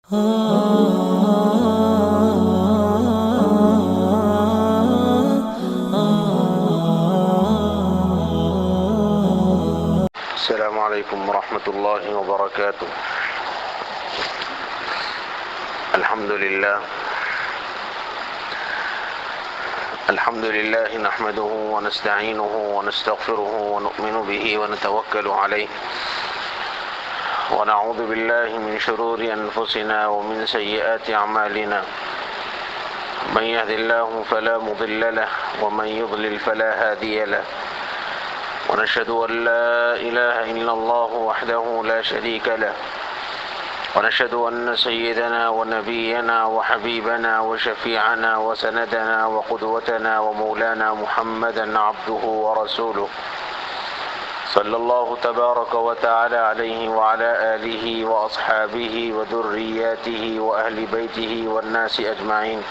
السلام علیکم ورحمۃ اللہ وبرکاتہ۔ الحمد للہ نحمده ونستعینه ونستغفره ونؤمن به ونتوکل علیہ ونعوذ باللہ من شرور انفسنا ومن سیئات اعمالنا، من يهد الله فلا مضل له ومن يضلل فلا هادي له، ونشهد أن لا إله إلا الله وحده لا شريك له، ونشهد أن سيدنا ونبينا وحبيبنا وشفيعنا وسندنا وقدوتنا ومولانا محمدا عبده ورسوله صلى الله تبارك وتعالى عليه وعلى آله وأصحابه وذرياته وأهل بيته والناس أجمعين.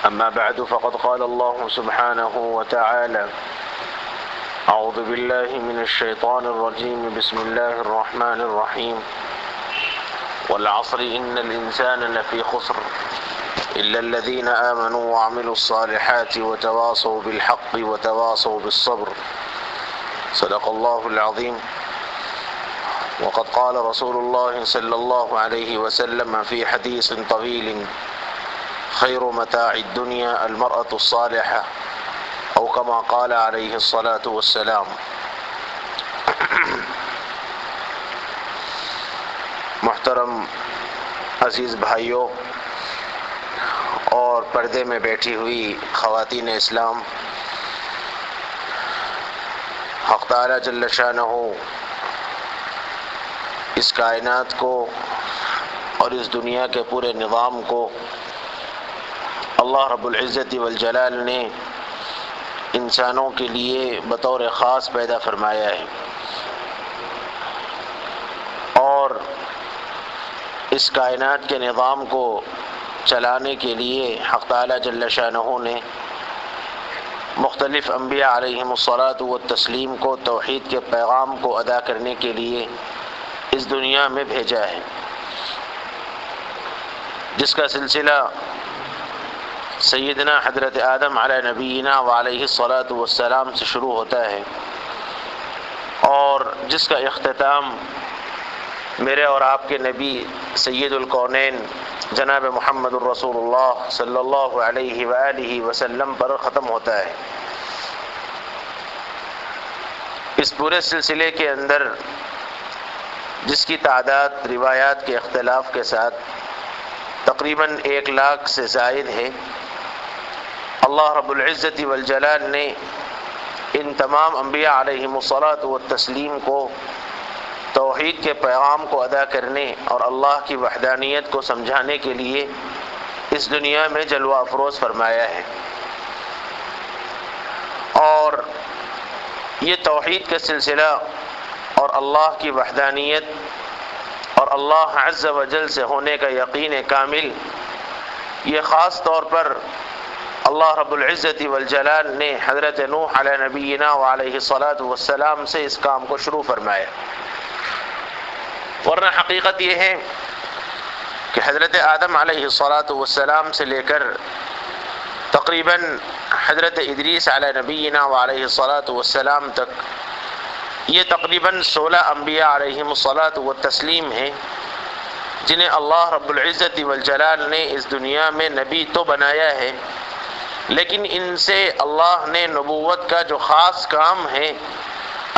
أما بعد، فقد قال الله سبحانه وتعالى: أعوذ بالله من الشيطان الرجيم، بسم الله الرحمن الرحيم، والعصر إن الإنسان لفي خسر إلا الذين آمنوا وعملوا الصالحات وتواصوا بالحق وتواصوا بالصبر. صدق الله العظيم. وقد قال رسول الله صلى الله عليه وسلم في حديث طويل: خير متاع الدنيا المرأة الصالحة، او کما قال علیہ الصلاۃ والسلام. محترم عزیز بھائیوں اور پردے میں بیٹھی ہوئی خواتین اسلام، حق تعالی جل شانہ اس کائنات کو اور اس دنیا کے پورے نظام کو اللہ رب العزت والجلال نے انسانوں کے لیے بطور خاص پیدا فرمایا ہے، اور اس کائنات کے نظام کو چلانے کے لیے حق تعالی جل شانہ نے مختلف انبیاء علیہم الصلاۃ والتسلیم کو توحید کے پیغام کو ادا کرنے کے لیے اس دنیا میں بھیجا ہے، جس کا سلسلہ سیدنا حضرت آدم علیہ نبینا وعلیہ الصلاۃ والسلام سے شروع ہوتا ہے، اور جس کا اختتام میرے اور آپ کے نبی سید الکونین جناب محمد الرسول اللہ صلی اللہ علیہ وآلہ وسلم پر ختم ہوتا ہے۔ اس پورے سلسلے کے اندر، جس کی تعداد روایات کے اختلاف کے ساتھ تقریباً 1 لاکھ سے زائد ہے، اللہ رب العزت والجلال نے ان تمام انبیاء علیہم الصلاۃ والتسلیم کو توحید کے پیغام کو ادا کرنے اور اللہ کی وحدانیت کو سمجھانے کے لیے اس دنیا میں جلوہ افروز فرمایا ہے، اور یہ توحید کا سلسلہ اور اللہ کی وحدانیت اور اللہ عز و جل سے ہونے کا یقین کامل، یہ خاص طور پر اللہ رب العزت والجلال نے حضرت نوح علیہ نبینا وعلیہ الصلاۃ والسلام سے اس کام کو شروع فرمایا، ورنہ حقیقت یہ ہے کہ حضرت آدم علیہ الصلاۃ والسلام سے لے کر تقریباً حضرت ادریس علیہ نبینا وعلیہ الصلاۃ والسلام تک یہ تقریباً 16 انبیاء علیہم الصلاۃ والتسلیم ہیں، جنہیں اللہ رب العزت والجلال نے اس دنیا میں نبی تو بنایا ہے، لیکن ان سے اللہ نے نبوت کا جو خاص کام ہے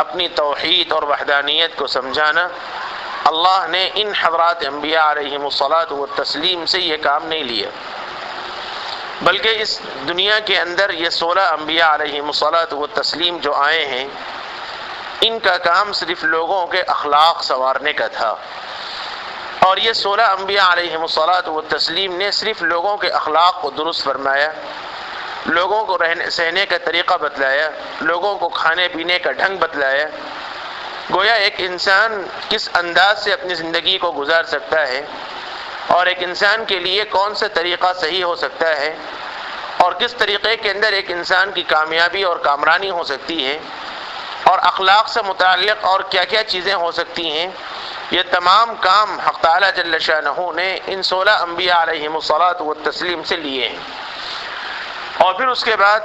اپنی توحید اور وحدانیت کو سمجھانا، اللہ نے ان حضرات انبیاء علیہم الصلاۃ والتسلیم سے یہ کام نہیں لیا، بلکہ اس دنیا کے اندر یہ 16 انبیاء علیہم الصلاۃ والتسلیم جو آئے ہیں، ان کا کام صرف لوگوں کے اخلاق سنوارنے کا تھا، اور یہ 16 انبیاء علیہم الصلاۃ والتسلیم نے صرف لوگوں کے اخلاق کو درست فرمایا، لوگوں کو رہنے سہنے کا طریقہ بتلایا، لوگوں کو کھانے پینے کا ڈھنگ بتلایا، گویا ایک انسان کس انداز سے اپنی زندگی کو گزار سکتا ہے، اور ایک انسان کے لیے کون سا طریقہ صحیح ہو سکتا ہے، اور کس طریقے کے اندر ایک انسان کی کامیابی اور کامرانی ہو سکتی ہے، اور اخلاق سے متعلق اور کیا کیا چیزیں ہو سکتی ہیں، یہ تمام کام حق تعالیٰ جل شانہ نے ان 16 انبیاء علیہم الصلاۃ والتسلیم سے لیے ہیں۔ اور پھر اس کے بعد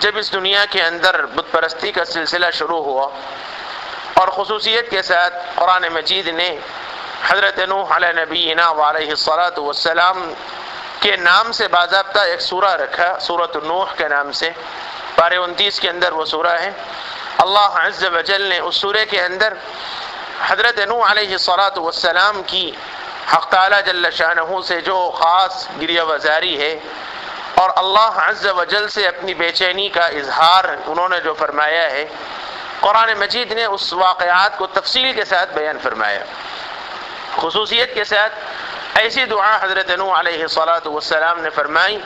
جب اس دنیا کے اندر بت پرستی کا سلسلہ شروع ہوا، اور خصوصیت کے ساتھ قرآن مجید نے حضرت نوح علیہ نبینا وعلیہ الصلاۃ والسلام کے نام سے باضابطہ ایک سورہ رکھا، سورۃ نوح کے نام سے، پارے 29 کے اندر وہ سورہ ہے۔ اللہ عز و جل نے اس سورہ کے اندر حضرت نوح علیہ الصلاۃ والسلام کی حق تعالیٰ جل شانہ سے جو خاص گریہ وزاری ہے، اور اللہ عز و جل سے اپنی بے چینی کا اظہار انہوں نے جو فرمایا ہے، قرآن مجید نے اس واقعات کو تفصیل کے ساتھ بیان فرمایا۔ خصوصیت کے ساتھ ایسی دعا حضرت نوح علیہ الصلاۃ والسلام نے فرمائی،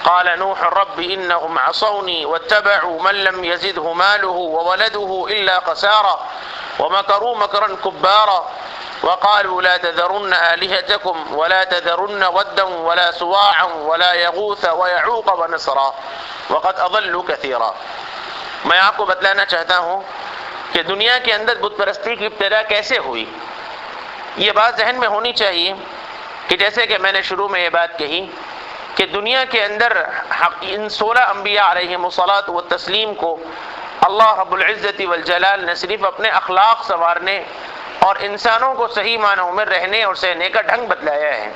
قال نوح رب انہم عصونی واتبعوا من لم يزده ماله وولده الا خسارا ومكروا مكرا كبارا وقالوا لا تذرن آلهتكم ولا تذرن ودا ولا سواعا ولا يغوث ويعوق ونسرا وقد اضلوا كثيرا۔ میں آپ کو بتلانا چاہتا ہوں کہ دنیا کے اندر بت پرستی کی ابتدا کیسے ہوئی۔ یہ بات ذہن میں ہونی چاہیے کہ جیسے کہ میں نے شروع میں یہ بات کہی کہ دنیا کے اندر ان 16 انبیاء علیہم الصلاۃ والتسلیم کو اللہ رب العزت والجلال نے صرف اپنے اخلاق سنوارنے اور انسانوں کو صحیح معنوں میں رہنے اور سہنے کا ڈھنگ بتلایا ہے،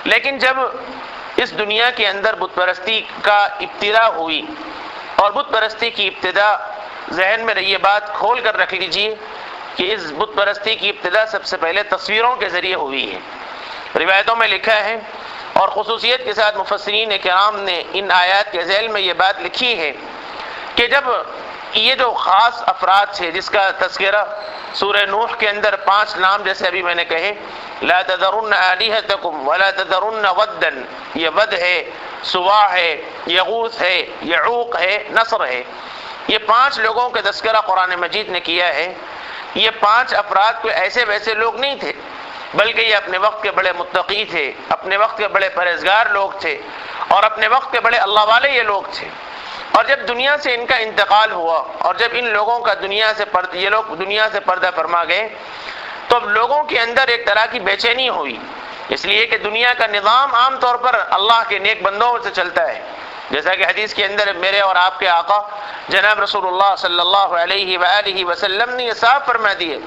لیکن جب اس دنیا کے اندر بت پرستی کا ابتدا ہوئی، اور بت پرستی کی ابتدا ذہن میں یہ بات کھول کر رکھ لیجیے کہ اس بت پرستی کی ابتدا سب سے پہلے تصویروں کے ذریعے ہوئی ہے۔ روایتوں میں لکھا ہے، اور خصوصیت کے ساتھ مفسرین کرام نے ان آیات کے ذیل میں یہ بات لکھی ہے کہ جب یہ جو خاص افراد تھے جس کا تذکرہ سورہ نوح کے اندر 5 نام جیسے ابھی میں نے کہے، لا تذرن آلہتکم ولا تذرن ودا، یہ ود ہے، سواع ہے، یغوث ہے، یعوق ہے، نصر ہے، یہ 5 لوگوں کا تذکرہ قرآن مجید نے کیا ہے۔ یہ 5 افراد کوئی ایسے ویسے لوگ نہیں تھے، بلکہ یہ اپنے وقت کے بڑے متقی تھے، اپنے وقت کے بڑے پرہیزگار لوگ تھے، اور اپنے وقت کے بڑے اللہ والے یہ لوگ تھے۔ اور جب دنیا سے ان کا انتقال ہوا، اور جب ان لوگوں کا یہ لوگ دنیا سے پردہ فرما گئے، تو اب لوگوں کے اندر ایک طرح کی بے چینی ہوئی، اس لیے کہ دنیا کا نظام عام طور پر اللہ کے نیک بندوں سے چلتا ہے، جیسا کہ حدیث کے اندر میرے اور آپ کے آقا جناب رسول اللہ صلی اللہ علیہ وآلہ وسلم نے یہ صاف فرما دیے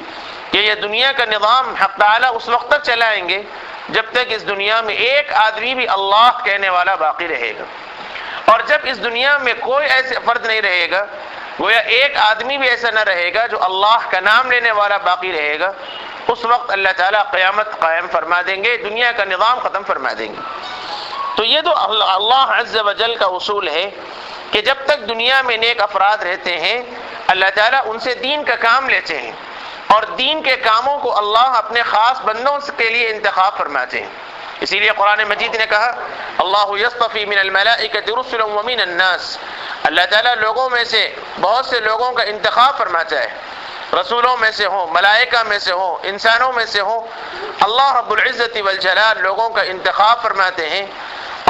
کہ یہ دنیا کا نظام حق تعالیٰ اس وقت تک چلائیں گے جب تک اس دنیا میں ایک آدمی بھی اللہ کہنے والا باقی رہے گا، اور جب اس دنیا میں کوئی ایسے فرد نہیں رہے گا، گویا ایک آدمی بھی ایسا نہ رہے گا جو اللہ کا نام لینے والا باقی رہے گا، اس وقت اللہ تعالیٰ قیامت قائم فرما دیں گے، دنیا کا نظام ختم فرما دیں گے۔ تو یہ تو اللہ عز و جل کا اصول ہے کہ جب تک دنیا میں نیک افراد رہتے ہیں، اللہ تعالیٰ ان سے دین کا کام لیتے ہیں، اور دین کے کاموں کو اللہ اپنے خاص بندوں کے لیے انتخاب فرماتے ہیں۔ اسی لیے قرآن مجید نے کہا، اللہ یصطفی من الملائکۃ رسلا ومن الناس، اللہ تعالیٰ لوگوں میں سے بہت سے لوگوں کا انتخاب فرماتا ہے، رسولوں میں سے ہوں، ملائکہ میں سے ہوں، انسانوں میں سے ہوں، اللہ رب العزت والجلال لوگوں کا انتخاب فرماتے ہیں،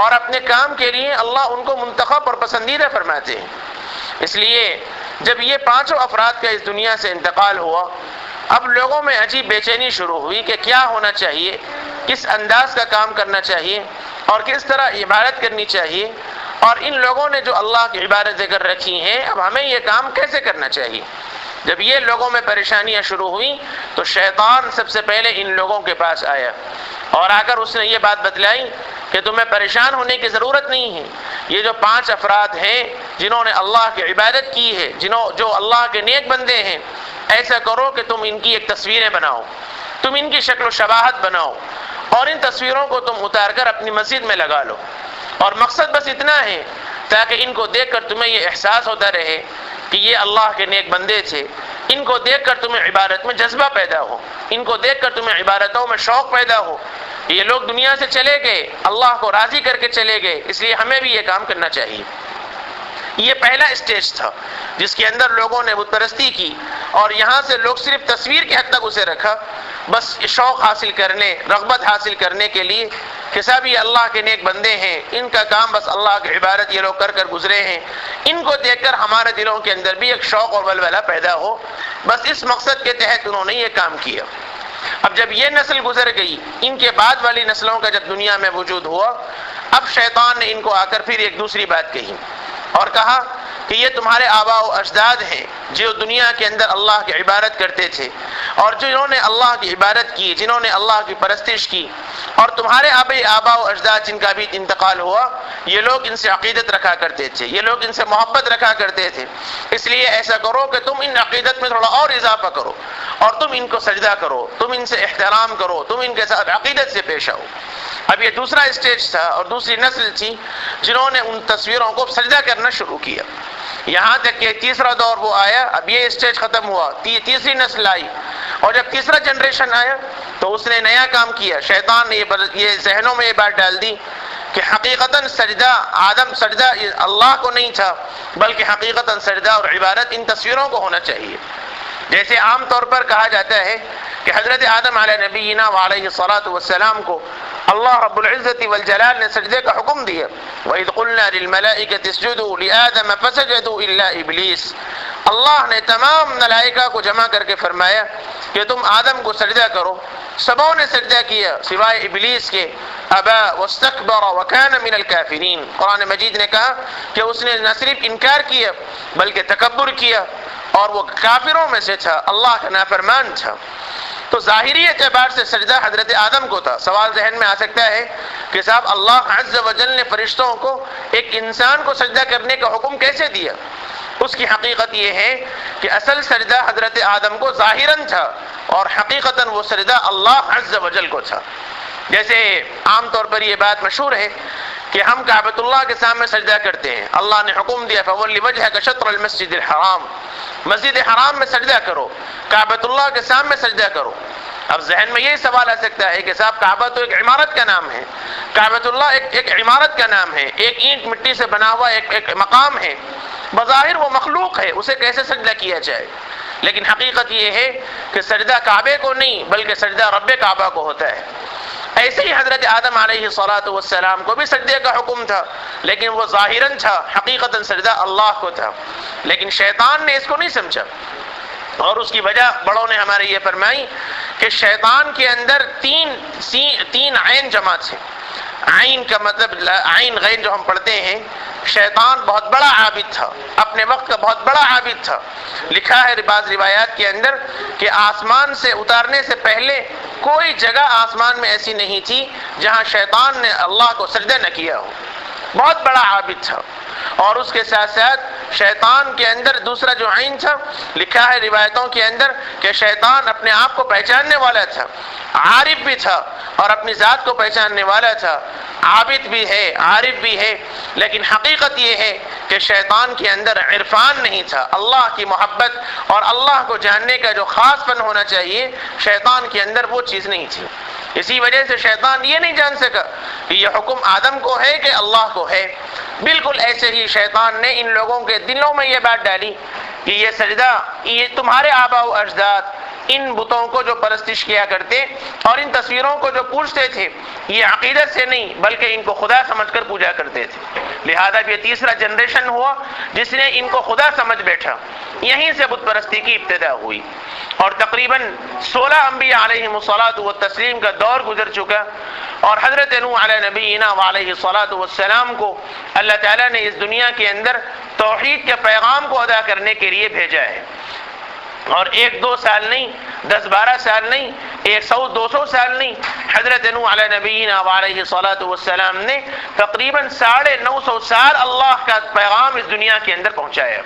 اور اپنے کام کے لیے اللہ ان کو منتخب اور پسندیدہ فرماتے ہیں۔ اس لیے جب یہ 5 افراد کا اس دنیا سے انتقال ہوا، اب لوگوں میں عجیب بے چینی شروع ہوئی کہ کیا ہونا چاہیے، کس انداز کا کام کرنا چاہیے، اور کس طرح عبادت کرنی چاہیے، اور ان لوگوں نے جو اللہ کی عبادتیں کر رکھی ہیں، اب ہمیں یہ کام کیسے کرنا چاہیے۔ جب یہ لوگوں میں پریشانیاں شروع ہوئیں تو شیطان سب سے پہلے ان لوگوں کے پاس آیا، اور آ کر اس نے یہ بات بتلائی کہ تمہیں پریشان ہونے کی ضرورت نہیں ہے، یہ جو 5 افراد ہیں جنہوں نے اللہ کی عبادت کی ہے، جو اللہ کے نیک بندے ہیں، ایسا کرو کہ تم ان کی ایک تصویریں بناؤ، تم ان کی شکل و شباہت بناؤ، اور ان تصویروں کو تم اتار کر اپنی مسجد میں لگا لو، اور مقصد بس اتنا ہے تاکہ ان کو دیکھ کر تمہیں یہ احساس ہوتا رہے کہ یہ اللہ کے نیک بندے تھے، ان کو دیکھ کر تمہیں عبادت میں جذبہ پیدا ہو، ان کو دیکھ کر تمہیں عبادتوں میں شوق پیدا ہو، یہ لوگ دنیا سے چلے گئے، اللہ کو راضی کر کے چلے گئے، اس لیے ہمیں بھی یہ کام کرنا چاہیے۔ یہ پہلا اسٹیج تھا جس کے اندر لوگوں نے بت پرستی کی، اور یہاں سے لوگ صرف تصویر کی حد تک اسے رکھا، بس شوق حاصل کرنے، رغبت حاصل کرنے کے لیے کہ سب یہ اللہ کے نیک بندے ہیں، ان کا کام بس اللہ کی عبادت یہ لوگ کر کر گزرے ہیں، ان کو دیکھ کر ہمارے دلوں کے اندر بھی ایک شوق اور ولولہ پیدا ہو، بس اس مقصد کے تحت انہوں نے یہ کام کیا۔ اب جب یہ نسل گزر گئی، ان کے بعد والی نسلوں کا جب دنیا میں وجود ہوا، اب شیطان نے ان کو آ کر پھر ایک دوسری بات کہی اور کہا کہ یہ تمہارے آباء و اجداد ہیں جو دنیا کے اندر اللہ کی عبادت کرتے تھے، اور جنہوں نے اللہ کی عبادت کی، جنہوں نے اللہ کی پرستش کی، اور تمہارے آباء و اجداد جن کا بھی انتقال ہوا، یہ لوگ ان سے عقیدت رکھا کرتے تھے، یہ لوگ ان سے محبت رکھا کرتے تھے، اس لیے ایسا کرو کہ تم ان عقیدت میں تھوڑا اور اضافہ کرو اور تم ان کو سجدہ کرو، تم ان سے احترام کرو، تم ان کے ساتھ عقیدت سے پیش آؤ۔ اب یہ دوسرا اسٹیج تھا اور دوسری نسل تھی جنہوں نے ان تصویروں کو سجدہ کرنا شروع کیا، یہاں تک کہ تیسرا دور وہ آیا، اب یہ اسٹیج ختم ہوا، تیسری نسل آئی، اور جب تیسرا جنریشن آیا تو اس نے نیا کام کیا۔ شیطان نے یہ ذہنوں میں یہ بات ڈال دی کہ حقیقتاً سجدہ سجدہ اللہ کو نہیں تھا، بلکہ حقیقتاً سجدہ اور عبادت ان تصویروں کو ہونا چاہیے۔ جیسے عام طور پر کہا جاتا ہے کہ حضرت آدم علیہ نبینا وعلیہ الصلاۃ والسلام کو اللہ رب العزت والجلال نے سجدے کا حکم دیا، وَإِذْ قُلْنَا لِلْمَلَائِكَةِ اسْجُدُوا لِآدَمَ فَسَجَدُوا إِلَّا إِبْلِيسَ، اللہ نے تمام ملائکہ کو جمع کر کے فرمایا کہ تم آدم کو سجدہ کرو، سبوں نے سجدہ کیا سوائے ابلیس کے، ابا واستکبر وکان من الکافرین۔ قرآن مجید نے کہا کہ اس نے نہ صرف انکار کیا بلکہ تکبر کیا اور وہ کافروں میں سے تھا، اللہ کا نافرمان تھا۔ تو ظاہری اعتبار سے سجدہ حضرت آدم کو تھا۔ سوال ذہن میں آ سکتا ہے کہ صاحب اللہ عز و جل نے فرشتوں کو ایک انسان کو سجدہ کرنے کا حکم کیسے دیا؟ اس کی حقیقت یہ ہے کہ اصل سجدہ حضرت آدم کو ظاہراً تھا اور حقیقتاً وہ سجدہ اللہ عز و جل کو تھا۔ جیسے عام طور پر یہ بات مشہور ہے کہ ہم کعبۃ اللہ کے سامنے سجدہ کرتے ہیں، اللہ نے حکم دیا فَوَلِّ وَجْهَكَ شَطْرَ الْمَسْجِدِ الْحَرَامِ، مسجد حرام میں سجدہ کرو، کعبۃ اللہ کے سامنے سجدہ کرو۔ اب ذہن میں یہی سوال آ سکتا ہے کہ صاحب کعبہ تو ایک عمارت کا نام ہے، کعبۃ اللہ ایک عمارت کا نام ہے، ایک اینٹ مٹی سے بنا ہوا ایک مقام ہے، بظاہر وہ مخلوق ہے، اسے کیسے سجدہ کیا جائے؟ لیکن حقیقت یہ ہے کہ سجدہ کعبے کو نہیں بلکہ سجدہ رب کعبہ کو ہوتا ہے۔ ایسے ہی حضرت آدم علیہ الصلاۃ والسلام کو بھی سجدے کا حکم تھا، لیکن وہ ظاہراً تھا، حقیقتاً سجدہ اللہ کو تھا، لیکن شیطان نے اس کو نہیں سمجھا، اور اس کی وجہ بڑوں نے ہمارے یہ فرمائی کہ شیطان کے اندر تین عین جماعت ہیں۔ عین کا مطلب عین غین جو ہم پڑھتے ہیں، شیطان بہت بڑا عابد تھا، اپنے وقت کا بہت بڑا عابد تھا۔ لکھا ہے بعض روایات کے اندر کہ آسمان سے اتارنے سے پہلے کوئی جگہ آسمان میں ایسی نہیں تھی جہاں شیطان نے اللہ کو سجدہ نہ کیا ہو، بہت بڑا عابد تھا۔ اور اس کے ساتھ ساتھ شیطان کے اندر دوسرا جو عین تھا، لکھا ہے روایتوں کے اندر کہ شیطان اپنے آپ کو پہچاننے والا تھا، عارف بھی تھا اور اپنی ذات کو پہچاننے والا تھا، عابد بھی ہے، عارف بھی ہے، لیکن حقیقت یہ ہے کہ شیطان کے اندر عرفان نہیں تھا، اللہ کی محبت اور اللہ کو جاننے کا جو خاص فن ہونا چاہیے، شیطان کے اندر وہ چیز نہیں تھی۔ اسی وجہ سے شیطان یہ نہیں جان سکا کہ یہ حکم آدم کو ہے کہ اللہ کو ہے۔ بالکل ایسے ہی شیطان نے ان لوگوں کے دلوں میں یہ بات ڈالی کہ یہ سجدہ، یہ تمہارے آباء و اجداد ان بتوں کو جو پرستش کیا کرتے اور ان تصویروں کو جو پوجتے تھے، یہ عقیدت سے نہیں بلکہ ان کو خدا سمجھ کر پوجا کرتے تھے۔ لہذا یہ تیسرا جنریشن ہوا جس نے ان کو خدا سمجھ بیٹھا، یہیں سے بت پرستی کی ابتدا ہوئی، اور تقریباً 16 انبیاء علیہم الصلاۃ والتسلیم کا دور گزر چکا، اور حضرت نوح علیہ نبینا وعلیہ الصلاۃ والسلام کو اللہ تعالیٰ نے اس دنیا کے اندر توحید کے پیغام کو ادا کرنے کے لیے بھیجا ہے، اور 1-2 سال نہیں، 10-12 سال نہیں، 100-200 سال نہیں، حضرت نوح علیہ نبینا وعلیہ الصلاۃ والسلام نے تقریباً 950 سال اللہ کا پیغام اس دنیا کے اندر پہنچایا۔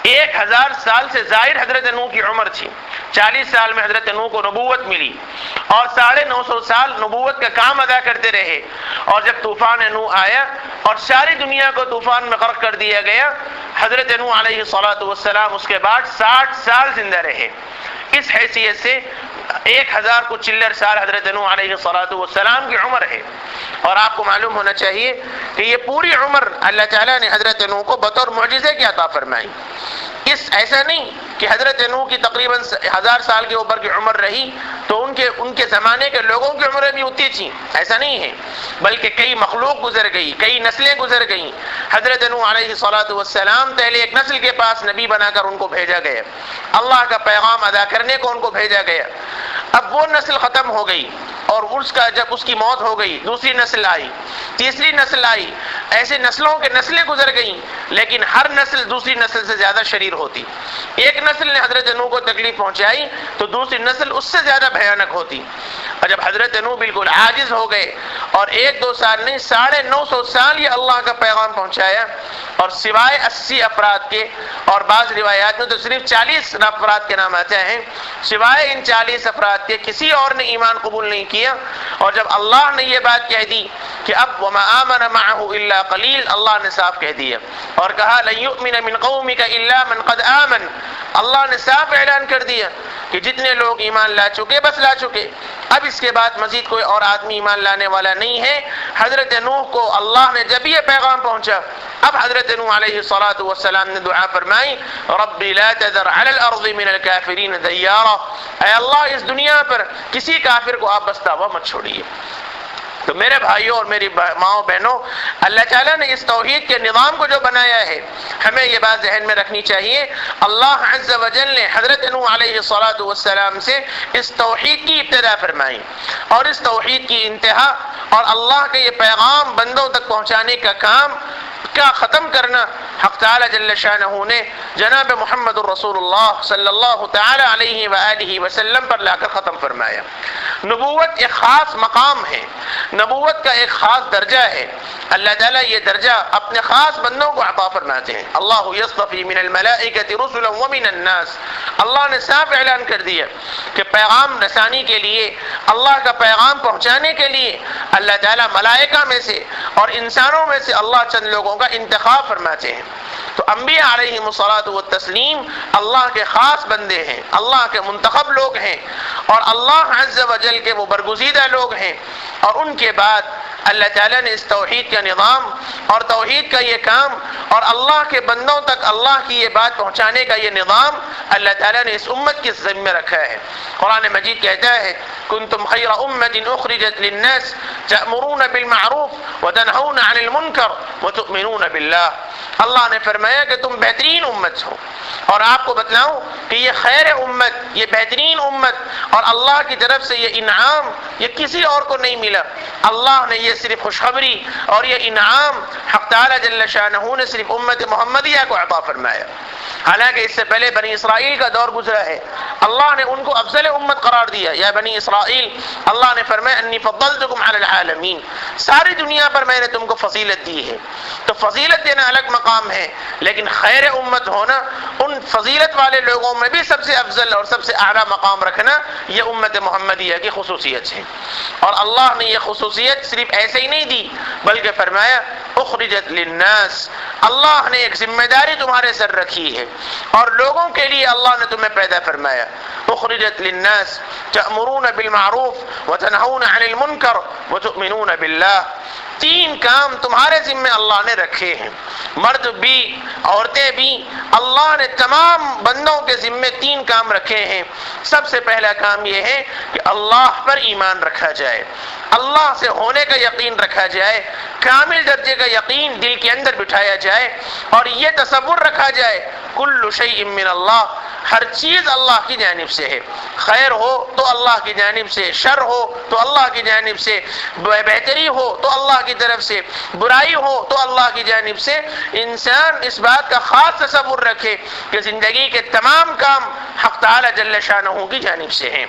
1000 سال سے زائد حضرت نوح کی عمر تھی، 40 سال میں حضرت نوح کو نبوت ملی، اور 950 سال نبوت کا کام ادا کرتے رہے، اور جب طوفان نوح آیا اور ساری دنیا کو طوفان میں غرق کر دیا گیا، حضرت نوح علیہ الصلاۃ والسلام اس کے بعد 60 سال زندہ رہے۔ اس حیثیت سے 1000 کو چلر سال حضرت نوح علیہ الصلاۃ والسلام کی عمر ہے، اور آپ کو معلوم ہونا چاہیے کہ یہ پوری عمر اللہ تعالیٰ نے حضرت نوح کو بطور معجزے کی عطا فرمائی۔ ایسا نہیں کہ حضرت نوح کی تقریباً 1000 سال کے اوپر کی عمر رہی تو ان کے زمانے کے لوگوں کی عمریں بھی اتنی تھیں، ایسا نہیں ہے، بلکہ کئی مخلوق گزر گئی، کئی نسلیں گزر گئیں۔ حضرت نوح علیہ الصلاۃ والسلام پہلے ایک نسل کے پاس نبی بنا کر ان کو بھیجا گیا، اللہ کا پیغام ادا کرنے کو ان کو بھیجا گیا۔ اب وہ نسل ختم ہو گئی اور جب اس کی موت ہو گئی دوسری نسل آئی، تیسری نسل آئی، ایسے نسلوں کے نسلیں گزر گئیں، لیکن ہر نسل دوسری نسل سے زیادہ شریر ہوتی۔ ایک نسل نے حضرت نوح کو تکلیف پہنچائی تو دوسری نسل اس سے زیادہ بھیانک ہوتی، اور جب حضرت نوح بالکل عاجز ہو گئے اور 1-2 سال نہیں 950 سال یہ اللہ کا پیغام پہنچایا، اور سوائے 80 افراد کے، اور بعض روایات میں تو صرف 40 افراد کے نام آتے ہیں، سوائے ان 40 افراد کے کسی اور نے ایمان قبول نہیں کیا۔ اور جب اللہ نے یہ بات کہہ دی کہ اب وما آمن معه الا قلیل، اللہ نے صاف کہہ دیا اور کہا لن یؤمن من قومک الا من قد آمن، اللہ نے صاف اعلان کر دیا کہ جتنے لوگ ایمان لا چکے بس لا چکے، اب اس کے بعد مزید کوئی اور آدمی ایمان لانے والا نہیں ہے۔ حضرت نوح کو اللہ نے جب یہ پیغام پہنچا، اب حضرت نوح علیہ السلام نے دعا فرمائی رب لا تذر علی الارض من الکافرین دیارا، اے اللہ اس دنیا پر کسی کافر کو آپ بستا ہوا مت چھوڑیے۔ تو میرے بھائیوں اور میری ماؤں بہنوں، اللہ تعالیٰ نے اس توحید کے نظام کو جو بنایا ہے، ہمیں یہ بات ذہن میں رکھنی چاہیے۔ اللہ عز و جل نے حضرت نوح علیہ السلام سے اس توحید کی ابتدا فرمائی اور اس توحید کی انتہا، اور اللہ کے یہ پیغام بندوں تک پہنچانے کا کام کا ختم کرنا حق تعالی جل شانہ نے جناب محمد الرسول اللہ صلی اللہ تعالی علیہ وآلہ وسلم پر لا کر ختم فرمایا۔ نبوت ایک خاص مقام ہے، نبوت کا ایک خاص درجہ ہے، اللہ تعالیٰ یہ درجہ اپنے خاص بندوں کو عطا فرماتے ہیں۔ اللہ یصطفی من الملائکۃ رسلا ومن الناس، اللہ نے صاف اعلان کر دیا کہ پیغام رسانی کے لیے، اللہ کا پیغام پہنچانے کے لیے اللہ تعالیٰ ملائکہ میں سے اور انسانوں میں سے اللہ چند لوگوں کا انتخاب فرماتے ہیں۔ تو انبیاء علیہم الصلاۃ والتسلیم اللہ کے خاص بندے ہیں، اللہ کے منتخب لوگ ہیں، اور اللہ عز و جل کے وہ برگزیدہ لوگ ہیں، اور ان کے بعد اللہ تعالیٰ نے اس توحید کا نظام اور توحید کا یہ کام اور اللہ کے بندوں تک اللہ کی یہ بات پہنچانے کا یہ نظام اللہ تعالیٰ نے اس امت کے ذمہ رکھا ہے۔ قرآن مجید کہتا ہے کنتم خیر امت اخرجت للناس تأمرون بالمعروف وتنہون عن المنکر وتؤمنون باللہ، اللہ نے فرمایا کہ تم بہترین امت ہو، اور آپ کو بتلاؤں کہ یہ خیر امت، یہ بہترین امت اور اللہ کی طرف سے یہ انعام یہ کسی اور کو نہیں ملا، اللہ نے یہ صرف خوشخبری اور یہ انعام حق تعالی جل شانہ نے صرف امت محمدیہ کو عطا فرمایا۔ حالانکہ اس سے پہلے بنی اسرائیل کا دور گزرا ہے، اللہ نے ان کو افضل امت قرار دیا، یا بنی اسرائیل، اللہ نے فرمایا انی فضلتکم علی العالمین، ساری دنیا پر میں نے تم کو فضیلت دی ہے۔ تو فضیلت دینا الگ مقام ہے، لیکن خیر امت ہونا، ان فضیلت والے لوگوں میں بھی سب سے افضل اور سب سے اعلیٰ مقام رکھنا، یہ امت محمدیہ کی خصوصیت ہے۔ اور اللہ نے یہ خصوصیت صرف ایسے ہی نہیں دی، بلکہ فرمایا اخرجت للناس، اللہ نے ایک ذمہ داری تمہارے سر رکھی ہے، اور لوگوں کے لیے اللہ نے تمہیں پیدا فرمایا۔ اخرجت للناس تأمرون بالمعروف وتنہون عن المنکر وتؤمنون باللہ، 3 کام تمہارے ذمہ اللہ نے رکھے ہیں، مرد بھی عورتیں بھی، اللہ نے تمام بندوں کے ذمہ 3 کام رکھے ہیں۔ سب سے پہلا کام یہ ہے کہ اللہ پر ایمان رکھا جائے، اللہ سے ہونے کا یقین رکھا جائے، کامل درجے کا یقین دل کے اندر بٹھایا جائے، اور یہ تصور رکھا جائے کل شیء من اللہ، ہر چیز اللہ کی جانب سے ہے، خیر ہو تو اللہ کی جانب سے، شر ہو تو اللہ کی جانب سے، بہتری ہو تو اللہ کی طرف سے، برائی ہو تو اللہ کی جانب سے۔ انسان اس بات کا خاص تصور رکھے کہ زندگی کے تمام کام حق تعالی جل شانہ کی جانب سے ہیں۔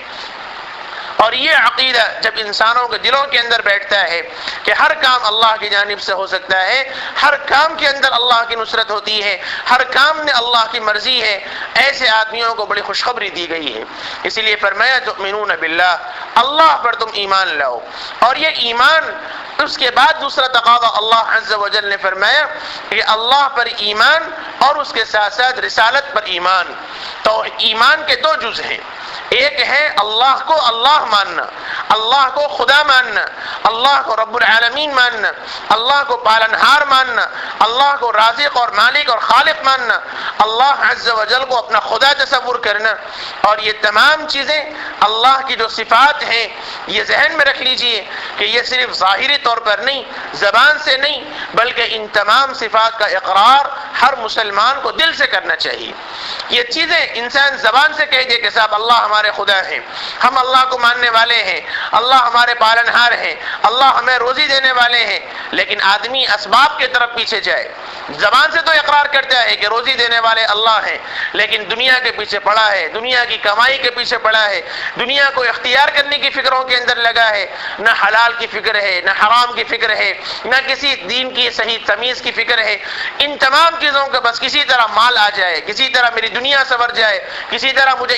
اور یہ عقیدہ جب انسانوں کے دلوں کے اندر بیٹھتا ہے کہ ہر کام اللہ کی جانب سے ہو سکتا ہے، ہر کام کے اندر اللہ کی نصرت ہوتی ہے، ہر کام میں اللہ کی مرضی ہے، ایسے آدمیوں کو بڑی خوشخبری دی گئی ہے۔ اسی لیے فرمایا تؤمنون باللہ، اللہ پر تم ایمان لاؤ، اور یہ ایمان اس کے بعد دوسرا تقاضا اللہ عز و جل نے فرمایا کہ اللہ پر ایمان اور اس کے ساتھ ساتھ رسالت پر ایمان۔ تو ایمان کے 2 جز ہیں، ایک ہے اللہ کو اللہ ماننا، اللہ کو خدا ماننا، اللہ کو رب العالمین ماننا، اللہ کو پالنہار ماننا، اللہ کو رازق اور مالک اور خالق ماننا، اللہ عز و جل کو اپنا خدا تصور کرنا۔ اور یہ تمام چیزیں اللہ کی جو صفات ہیں، یہ ذہن میں رکھ لیجئے کہ یہ صرف ظاہری طور پر نہیں، زبان سے نہیں، بلکہ ان تمام صفات کا اقرار ہر مسلمان کو دل سے کرنا چاہیے۔ یہ چیز چیزیں انسان زبان سے کہہ دے کہ صاحب اللہ ہمارے خدا ہیں، ہم اللہ کو ماننے والے ہیں، اللہ ہمارے پالنہار ہیں، اللہ ہمیں روزی دینے والے ہیں، لیکن آدمی اسباب کی طرف پیچھے جائے، زبان سے تو اقرار کرتا ہے کہ روزی دینے والے اللہ ہیں، لیکن دنیا کے پیچھے پڑا ہے، دنیا کی کمائی کے پیچھے پڑا ہے، دنیا کو اختیار کرنے کی فکروں کے اندر لگا ہے، نہ حلال کی فکر ہے، نہ حرام کی فکر ہے، نہ کسی دین کی صحیح تمیز کی فکر ہے۔ ان تمام چیزوں کا بس کسی طرح مال آ جائے، کسی طرح میری دنیا سنور جائے، کسی طرح مجھے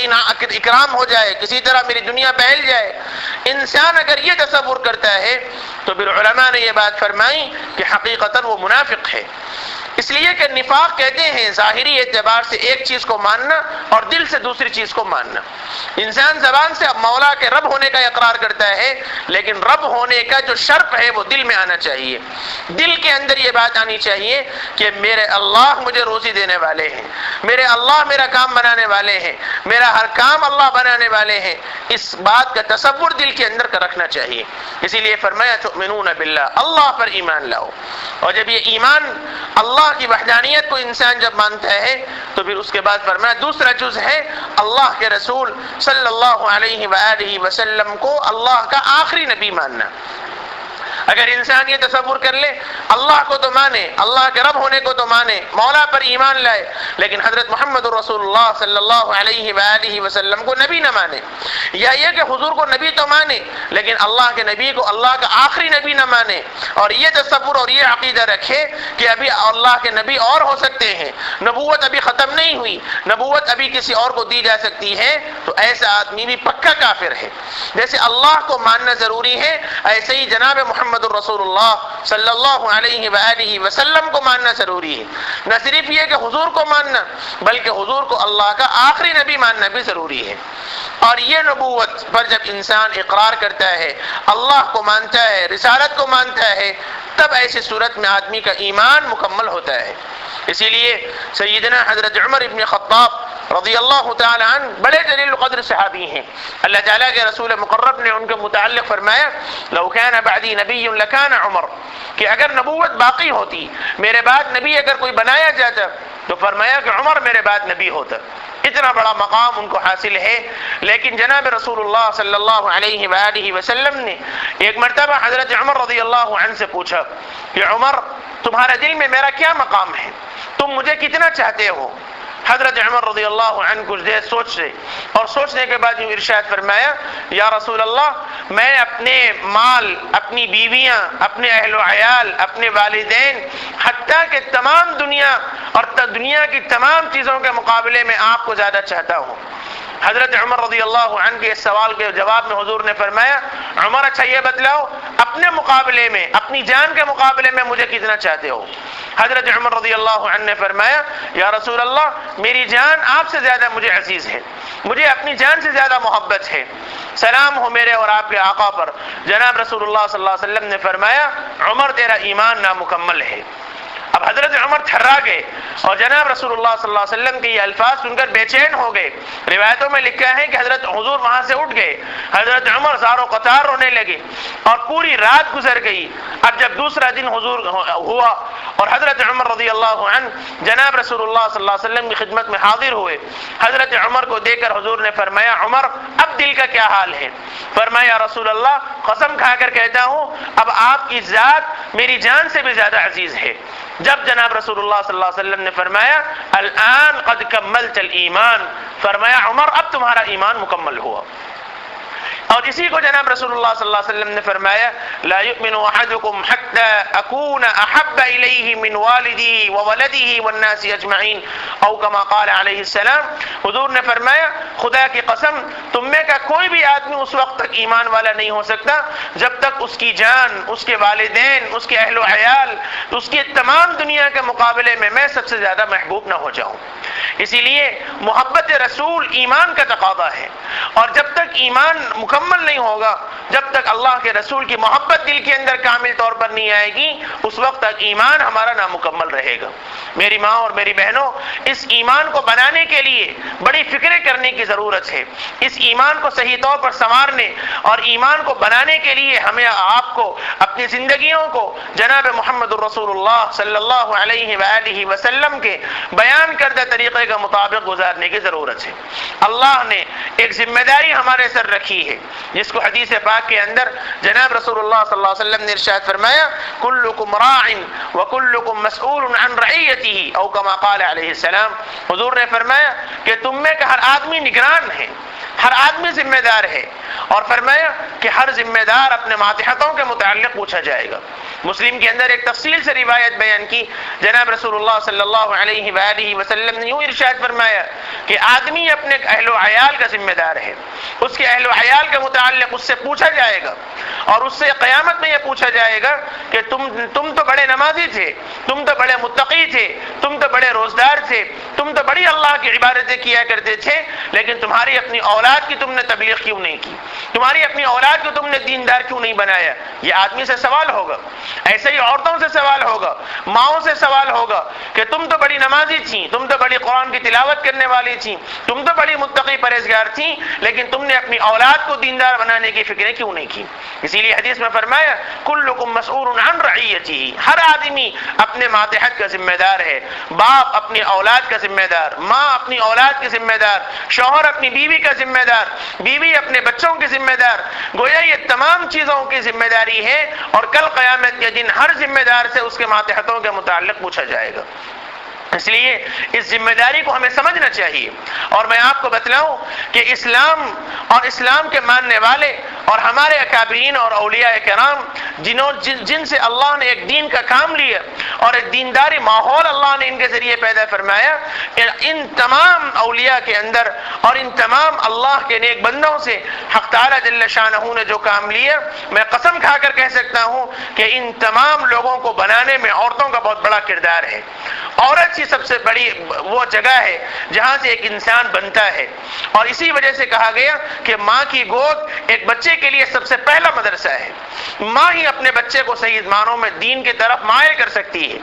اکرام ہو جائے، کسی طرح میری دنیا بہل جائے۔ انسان اگر یہ تصور کرتا ہے تو پھر علماء نے یہ بات فرمائی کہ حقیقتاً وہ منافق ہے، اس لیے کہ نفاق کہتے ہیں ظاہری اعتبار سے ایک چیز کو ماننا اور دل سے دوسری چیز کو ماننا۔ انسان زبان سے مولا کے رب ہونے کا اقرار کرتا ہے، لیکن رب ہونے کا جو شرف ہے وہ دل میں آنا چاہیے، دل کے اندر یہ بات آنی چاہیے کہ میرے اللہ مجھے روزی دینے والے ہیں، میرے اللہ میرا کام بنانے والے ہیں، میرا ہر کام اللہ بنانے والے ہیں۔ اس بات کا تصور دل کے اندر کا رکھنا چاہیے۔ اسی لیے فرمایا تؤمنون باللہ، اللہ پر ایمان لاؤ، اور جب یہ ایمان اللہ کی وحدانیت کو انسان جب مانتا ہے تو پھر اس کے بعد فرمایا دوسرا جز ہے اللہ کے رسول صلی اللہ علیہ وآلہ وسلم کو اللہ کا آخری نبی ماننا۔ اگر انسان یہ تصور کر لے اللہ کو تو مانے، اللہ کے رب ہونے کو تو مانے، مولا پر ایمان لائے، لیکن حضرت محمد رسول اللہ صلی اللہ علیہ وآلہ وسلم کو نبی نہ مانے، یا یہ کہ حضور کو نبی تو مانے لیکن اللہ کے نبی کو اللہ کا آخری نبی نہ مانے، اور یہ تصور اور یہ عقیدہ رکھے کہ ابھی اللہ کے نبی اور ہو سکتے ہیں، نبوت ابھی ختم نہیں ہوئی، نبوت ابھی کسی اور کو دی جا سکتی ہے، تو ایسا آدمی بھی پکا کافر ہے۔ جیسے اللہ کو ماننا ضروری ہے، ایسے ہی جناب محمد رسول اللہ صلی اللہ علیہ وآلہ وسلم کو ماننا ضروری ہے۔ نہ صرف یہ کہ حضور کو ماننا بلکہ حضور کو اللہ کا آخری نبی ماننا بھی ضروری ہے۔ اور یہ نبوت پر جب انسان اقرار کرتا ہے، اللہ کو مانتا ہے، رسالت کو مانتا ہے، تب ایسی صورت میں آدمی کا ایمان مکمل ہوتا ہے۔ اسی لیے سیدنا حضرت عمر ابن خطاب رضی اللہ تعالی عنہ بڑے جلیل القدر صحابی ہیں۔ اللہ تعالیٰ کے رسول مقرب نے ان کے متعلق فرمایا لو کان بعدی نبی لکان عمر، کہ اگر نبوت باقی ہوتی، میرے بعد نبی اگر کوئی بنایا جاتا تو فرمایا کہ عمر میرے بعد نبی ہوتا۔ اتنا بڑا مقام ان کو حاصل ہے۔ لیکن جناب رسول اللہ صلی اللہ علیہ وآلہ وسلم نے ایک مرتبہ حضرت عمر رضی اللہ عنہ سے پوچھا کہ عمر تمہارے دل میں میرا کیا مقام ہے، تم مجھے کتنا چاہتے ہو؟ حضرت عمر رضی اللہ عنہ کچھ دیر سوچنے کے بعد یہ ارشاد فرمایا یا رسول اللہ، میں اپنے مال، اپنی بیویاں، اپنے اہل و عیال، اپنے والدین، حتیٰ کہ تمام دنیا اور دنیا کی تمام چیزوں کے مقابلے میں آپ کو زیادہ چاہتا ہوں۔ حضرت عمر رضی اللہ عنہ کے اس سوال کے جواب میں حضور نے فرمایا عمر اچھا یہ بتلاؤ اپنے مقابلے میں، اپنی جان کے مقابلے میں مجھے کتنا چاہتے ہو؟ حضرت عمر رضی اللہ عنہ نے فرمایا یا رسول اللہ، میری جان آپ سے زیادہ مجھے عزیز ہے، مجھے اپنی جان سے زیادہ محبت ہے، سلام ہو میرے اور آپ کے آقا پر۔ جناب رسول اللہ صلی اللہ علیہ وسلم نے فرمایا عمر تیرا ایمان نامکمل ہے۔ اب حضرت عمر تھرا گئے اور جناب رسول اللہ صلی اللہ علیہ وسلم کے یہ الفاظ سن کر بے چین ہو گئے۔ روایتوں میں لکھا ہے کہ حضرت حضور وہاں سے اٹھ گئے، حضرت عمر زار و قطار رونے لگے اور پوری رات گزر گئی۔ اب جب دوسرا دن حضور ہوا اور حضرت عمر رضی اللہ عنہ جناب رسول اللہ صلی اللہ علیہ وسلم کی خدمت میں حاضر ہوئے، حضرت عمر کو دیکھ کر حضور نے فرمایا عمر اب دل کا کیا حال ہے؟ فرمایا رسول اللہ قسم کھا کر کہتا ہوں اب آپ کی ذات میری جان سے بھی زیادہ عزیز ہے۔ جب جناب رسول اللہ صلی اللہ علیہ وسلم نے فرمایا الآن قد کملت الایمان، فرمایا عمر اب تمہارا ایمان مکمل ہوا۔ اور اسی کو جناب رسول اللہ صلی اللہ علیہ وسلم نے فرمایا لا یؤمن احدکم حتی اکون احب الیہ من والدہ وولدہ والناس اجمعین او کما قال علیہ السلام۔ حضور نے فرمایا خدا کی قسم تم میں کا کوئی بھی آدمی اس وقت تک ایمان والا نہیں ہو سکتا جب تک اس کی جان، اس کے والدین، اس کے اہل و عیال، اس کی تمام دنیا کے مقابلے میں سب سے زیادہ محبوب نہ ہو جاؤں۔ اسی لیے محبت رسول ایمان کا تقاضا ہے، اور جب تک ایمان مکمل مکمل نہیں ہوگا جب تک اللہ کے رسول کی محبت دل کے اندر کامل طور پر نہیں آئے گی، اس وقت تک ایمان ہمارا نامکمل رہے گا۔ میری ماں اور میری بہنوں، اس ایمان کو بنانے کے لیے بڑی فکریں کرنے کی ضرورت ہے۔ اس ایمان کو صحیح طور پر سنوارنے اور ایمان کو بنانے کے لیے ہمیں آپ کو اپنی زندگیوں کو جناب محمد الرسول اللہ صلی اللہ علیہ وآلہ وسلم کے بیان کردہ طریقے کے مطابق گزارنے کی ضرورت ہے۔ اللہ نے ایک ذمہ داری ہمارے سر رکھی ہے، جس کو حدیث پاک کے اندر جناب رسول اللہ صلی اللہ علیہ وسلم نے ارشاد فرمایا، کلکم راع وکلکم مسئول عن رعیتہ، او کما قال علیہ السلام۔ حضور نے فرمایا کہ تم میں کا ہر آدمی نگران ہے، ہر آدمی ذمہ دار ہے، اور فرمایا کہ ہر ذمہ دار اپنے ماتحتوں کے متعلق پوچھا جائے گا۔ مسلم کے اندر ایک تفصیل سے روایت بیان کی، جناب رسول اللہ صلی اللہ علیہ وآلہ وسلم نے یوں ارشاد فرمایا کہ آدمی اپنے اہل و عیال کا ذمہ دار ہے، اس کے اہل و عیال کے متعلق اس سے پوچھا جائے گا، اور اس سے قیامت میں یہ پوچھا جائے گا کہ تم تو بڑے نمازی تھے، تم تو بڑے متقی تھے، تم تو بڑے روزدار تھے، تم تو بڑی اللہ کی عبادتیں کیا کرتے تھے، لیکن تمہاری اپنی اولاد کی تم نے تبلیغ کیوں نہیں کی، تمہاری اپنی اولاد کو تم نے دیندار کیوں نہیں بنایا؟ یہ آدمی سے سوال ہوگا۔ ایسے ہی عورتوں سے سوال ہوگا، ماؤں سے سوال ہوگا کہ تم تو بڑی نمازی تھیں، تم تو بڑی قرآن کی تلاوت کرنے والی تھیں، تم تو بڑی متقی پرہیزگار تھیں، لیکن تم نے اپنی اولاد کو دیندار بنانے کی فکریں کیوں نہیں کی؟ اسی لیے حدیث میں فرمایا، کلکم مسئول عن رعیتہ، ہر آدمی اپنے ماتحت کا ذمہ دار ہے۔ باپ اپنی اولاد کا ذمہ دار، ماں اپنی اولاد کی ذمہ دار، شوہر اپنی بیوی کا ذمہ دار، بیوی اپنے بچوں کی ذمہ دار۔ گویا یہ تمام چیزوں کی ذمہ داری ہے، اور کل قیامت کے دن ہر ذمہ دار سے اس کے ماتحتوں کے متعلق پوچھا جائے گا۔ اس لیے اس ذمہ داری کو ہمیں سمجھنا چاہیے۔ اور میں آپ کو بتلاؤں کہ اسلام اور اسلام کے ماننے والے اور ہمارے اکابرین اور اولیاء کرام جن سے اللہ نے ایک دین کا کام لیا اور ایک دینداری ماحول اللہ نے ان کے ذریعے پیدا فرمایا، ان تمام اولیاء کے اندر اور ان تمام اللہ کے نیک بندوں سے حق تعالی جل شانہ نے جو کام لیا، میں قسم کھا کر کہہ سکتا ہوں کہ ان تمام لوگوں کو بنانے میں عورتوں کا بہت بڑا کردار ہے۔ عورت ہی سب سے بڑی وہ جگہ ہے جہاں سے ایک انسان بنتا ہے، اور اسی وجہ سے کہا گیا کہ ماں کی گود ایک بچے کے لیے سب سے پہلا مدرسہ ہے۔ ماں ہی اپنے بچے کو صحیح معنوں میں دین کی طرف مائل کر سکتی ہے،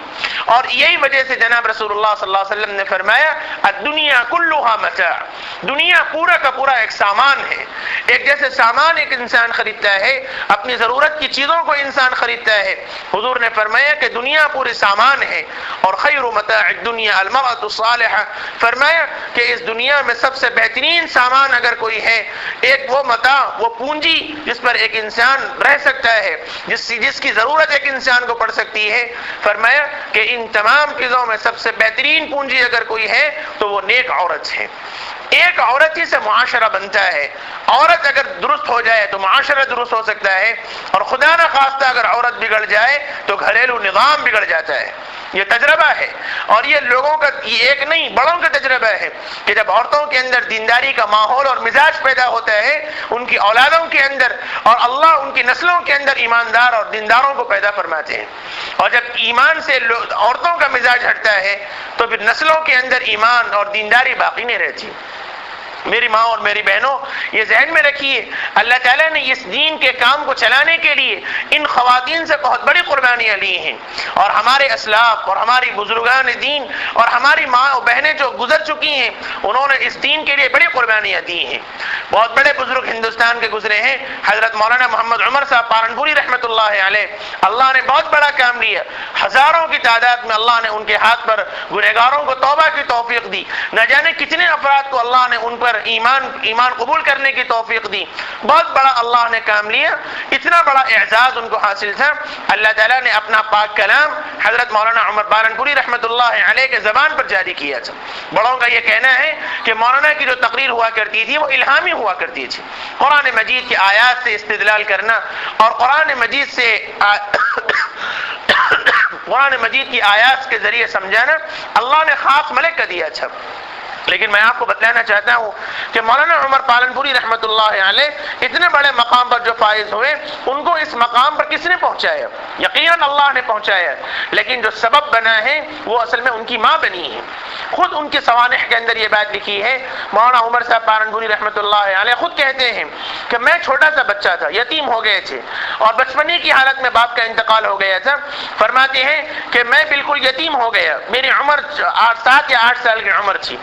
اور یہی وجہ سے جناب رسول اللہ صلی اللہ علیہ وسلم نے فرمایا، الدنیا کلھا متاع، دنیا پورا کا پورا ایک سامان ہے۔ ایک جیسے سامان ایک انسان خریدتا ہے، اپنی ضرورت کی چیزوں کو انسان خریدتا ہے، حضور نے فرمایا کہ دنیا پوری سامان ہے، اور خیر متاع الدنیا المرأة الصالحہ، فرمایا کہ اس دنیا میں سب سے بہترین سامان اگر کوئی ہے، ایک وہ متاع، وہ پونجی جس پر ایک انسان رہ سکتا ہے، جس کی ضرورت ایک انسان کو پڑ سکتی ہے، فرمایا کہ ان تمام چیزوں میں سب سے بہترین پونجی اگر کوئی ہے تو وہ نیک عورت ہے۔ ایک عورت ہی سے معاشرہ بنتا ہے، عورت اگر درست ہو جائے تو معاشرہ درست ہو سکتا ہے، اور خدا نہ خواستہ اگر عورت بگڑ جائے تو گھریلو نظام بگڑ جاتا ہے۔ یہ تجربہ ہے، اور یہ لوگوں کا یہ ایک نہیں بڑوں کا تجربہ ہے کہ جب عورتوں کے اندر دینداری کا ماحول اور مزاج پیدا ہوتا ہے، ان کی اولادوں کے اندر، اور اللہ ان کی نسلوں کے اندر ایماندار اور دینداروں کو پیدا فرماتے ہیں، اور جب ایمان سے عورتوں کا مزاج ہٹتا ہے تو پھر نسلوں کے اندر ایمان اور دینداری باقی نہیں رہتی۔ میری ماں اور میری بہنوں، یہ ذہن میں رکھیے، اللہ تعالیٰ نے اس دین کے کام کو چلانے کے لیے ان خواتین سے بہت بڑی قربانیاں لی ہیں، اور ہمارے اسلاف اور ہماری بزرگان دین اور ہماری ماں اور بہنیں جو گزر چکی ہیں، انہوں نے اس دین کے لیے بڑی قربانیاں دی ہیں۔ بہت بڑے بزرگ ہندوستان کے گزرے ہیں، حضرت مولانا محمد عمر صاحب پالنپوری رحمۃ اللہ علیہ، اللہ نے بہت بڑا کام لیا، ہزاروں کی تعداد میں اللہ نے ان کے ہاتھ پر گنہگاروں کو توبہ کی توفیق دی، نہ جانے کتنے افراد کو اللہ نے ان پر ایمان قبول کرنے کی توفیق دی۔ بہت بڑا اللہ نے کام لیا، اتنا بڑا اعزاز ان کو حاصل تھا۔ اللہ تعالیٰ نے اپنا پاک کلام حضرت مولانا عمر پالنپوری رحمۃ اللہ علیہ کے زبان پر جاری کیا تھا۔ بڑوں کا یہ کہنا ہے کہ مولانا کی جو تقریر ہوا کرتی تھی وہ الہامی ہوا کرتی تھی، قرآن مجید کی آیات سے استدلال کرنا اور قرآن مجید سے قرآن مجید کی آیات کے ذریعے سمجھانا اللہ نے خاص ملک کا دیا تھا۔ لیکن میں آپ کو بتلانا چاہتا ہوں کہ مولانا عمر پالنپوری رحمۃ اللہ علیہ اتنے بڑے مقام پر جو فائز ہوئے، ان کو اس مقام پر کس نے پہنچایا؟ یقیناً اللہ نے پہنچایا، لیکن جو سبب بنا ہے وہ اصل میں ان کی ماں بنی ہے۔ خود ان کے سوانح کے اندر یہ بات لکھی ہے، مولانا عمر صاحب پالنپوری رحمۃ اللہ علیہ خود کہتے ہیں کہ میں چھوٹا سا بچہ تھا، یتیم ہو گئے تھے، اور بچپنے کی حالت میں باپ کا انتقال ہو گیا تھا۔ فرماتے ہیں کہ میں بالکل یتیم ہو گیا، میری عمر 7 یا 8 سال کی عمر تھی،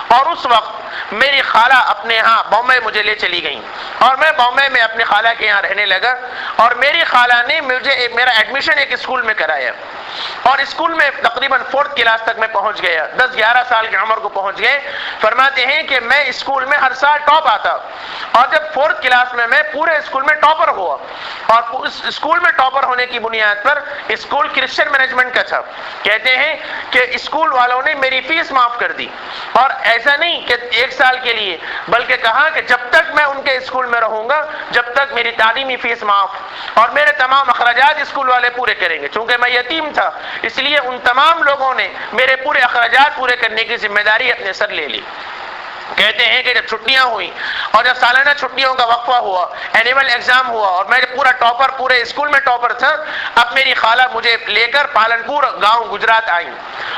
اور اس وقت میری خالہ اپنے ہاں بامبے مجھے لے چلی گئیں، اور میں بامبے میں اپنی خالہ کے یہاں رہنے لگا، اور میری خالہ نے مجھے میرا ایڈمیشن ایک اسکول میں کرایا، اور اسکول میں تقریباً 4th کلاس تک میں پہنچ گیا، 10-11 سال کی عمر کو پہنچ گئے۔ فرماتے ہیں کہ میں اسکول میں ہر سال ٹاپ آتا، اور جب 4th کلاس میں پورے اسکول میں ٹاپر ہوا، اور اس اسکول میں ٹاپر ہونے کی بنیاد پر اسکول کرسچن مینجمنٹ کا تھا، کہتے ہیں کہ اسکول والوں نے میری فیس معاف کر دی، اور ایسا نہیں کہ 1 سال کے لیے، بلکہ کہا کہ جب تک میں ان کے اسکول میں رہوں گا جب تک میری تعلیمی فیس معاف، اور میرے تمام اخراجات اسکول والے پورے کریں گے۔ چونکہ میں یتیم تھا اس لیے ان تمام لوگوں نے میرے پورے اخراجات پورے کرنے کی ذمہ داری اپنے سر لے لی۔ کہتے ہیں کہ جب چھٹیاں ہوئی اور جب سالانہ چھٹیوں کا وقفہ ہوا، اینیول ایگزام ہوا، اور میں پورا ٹاپر، پورے اسکول میں ٹاپر تھا، اب میری خالہ مجھے لے کر پالنپور گاؤں گجرات آئیں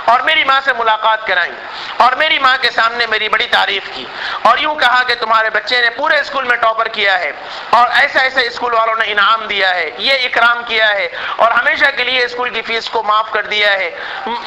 اور میری ماں سے ملاقات کرائیں، اور میری ماں کے سامنے میری بڑی تعریف کی، اور یوں کہا کہ تمہارے بچے نے پورے اسکول میں ٹاپر کیا ہے، اور ایسا ایسا اسکول والوں نے انعام دیا ہے، یہ اکرام کیا ہے، اور ہمیشہ کے لیے اسکول کی فیس کو معاف کر دیا ہے۔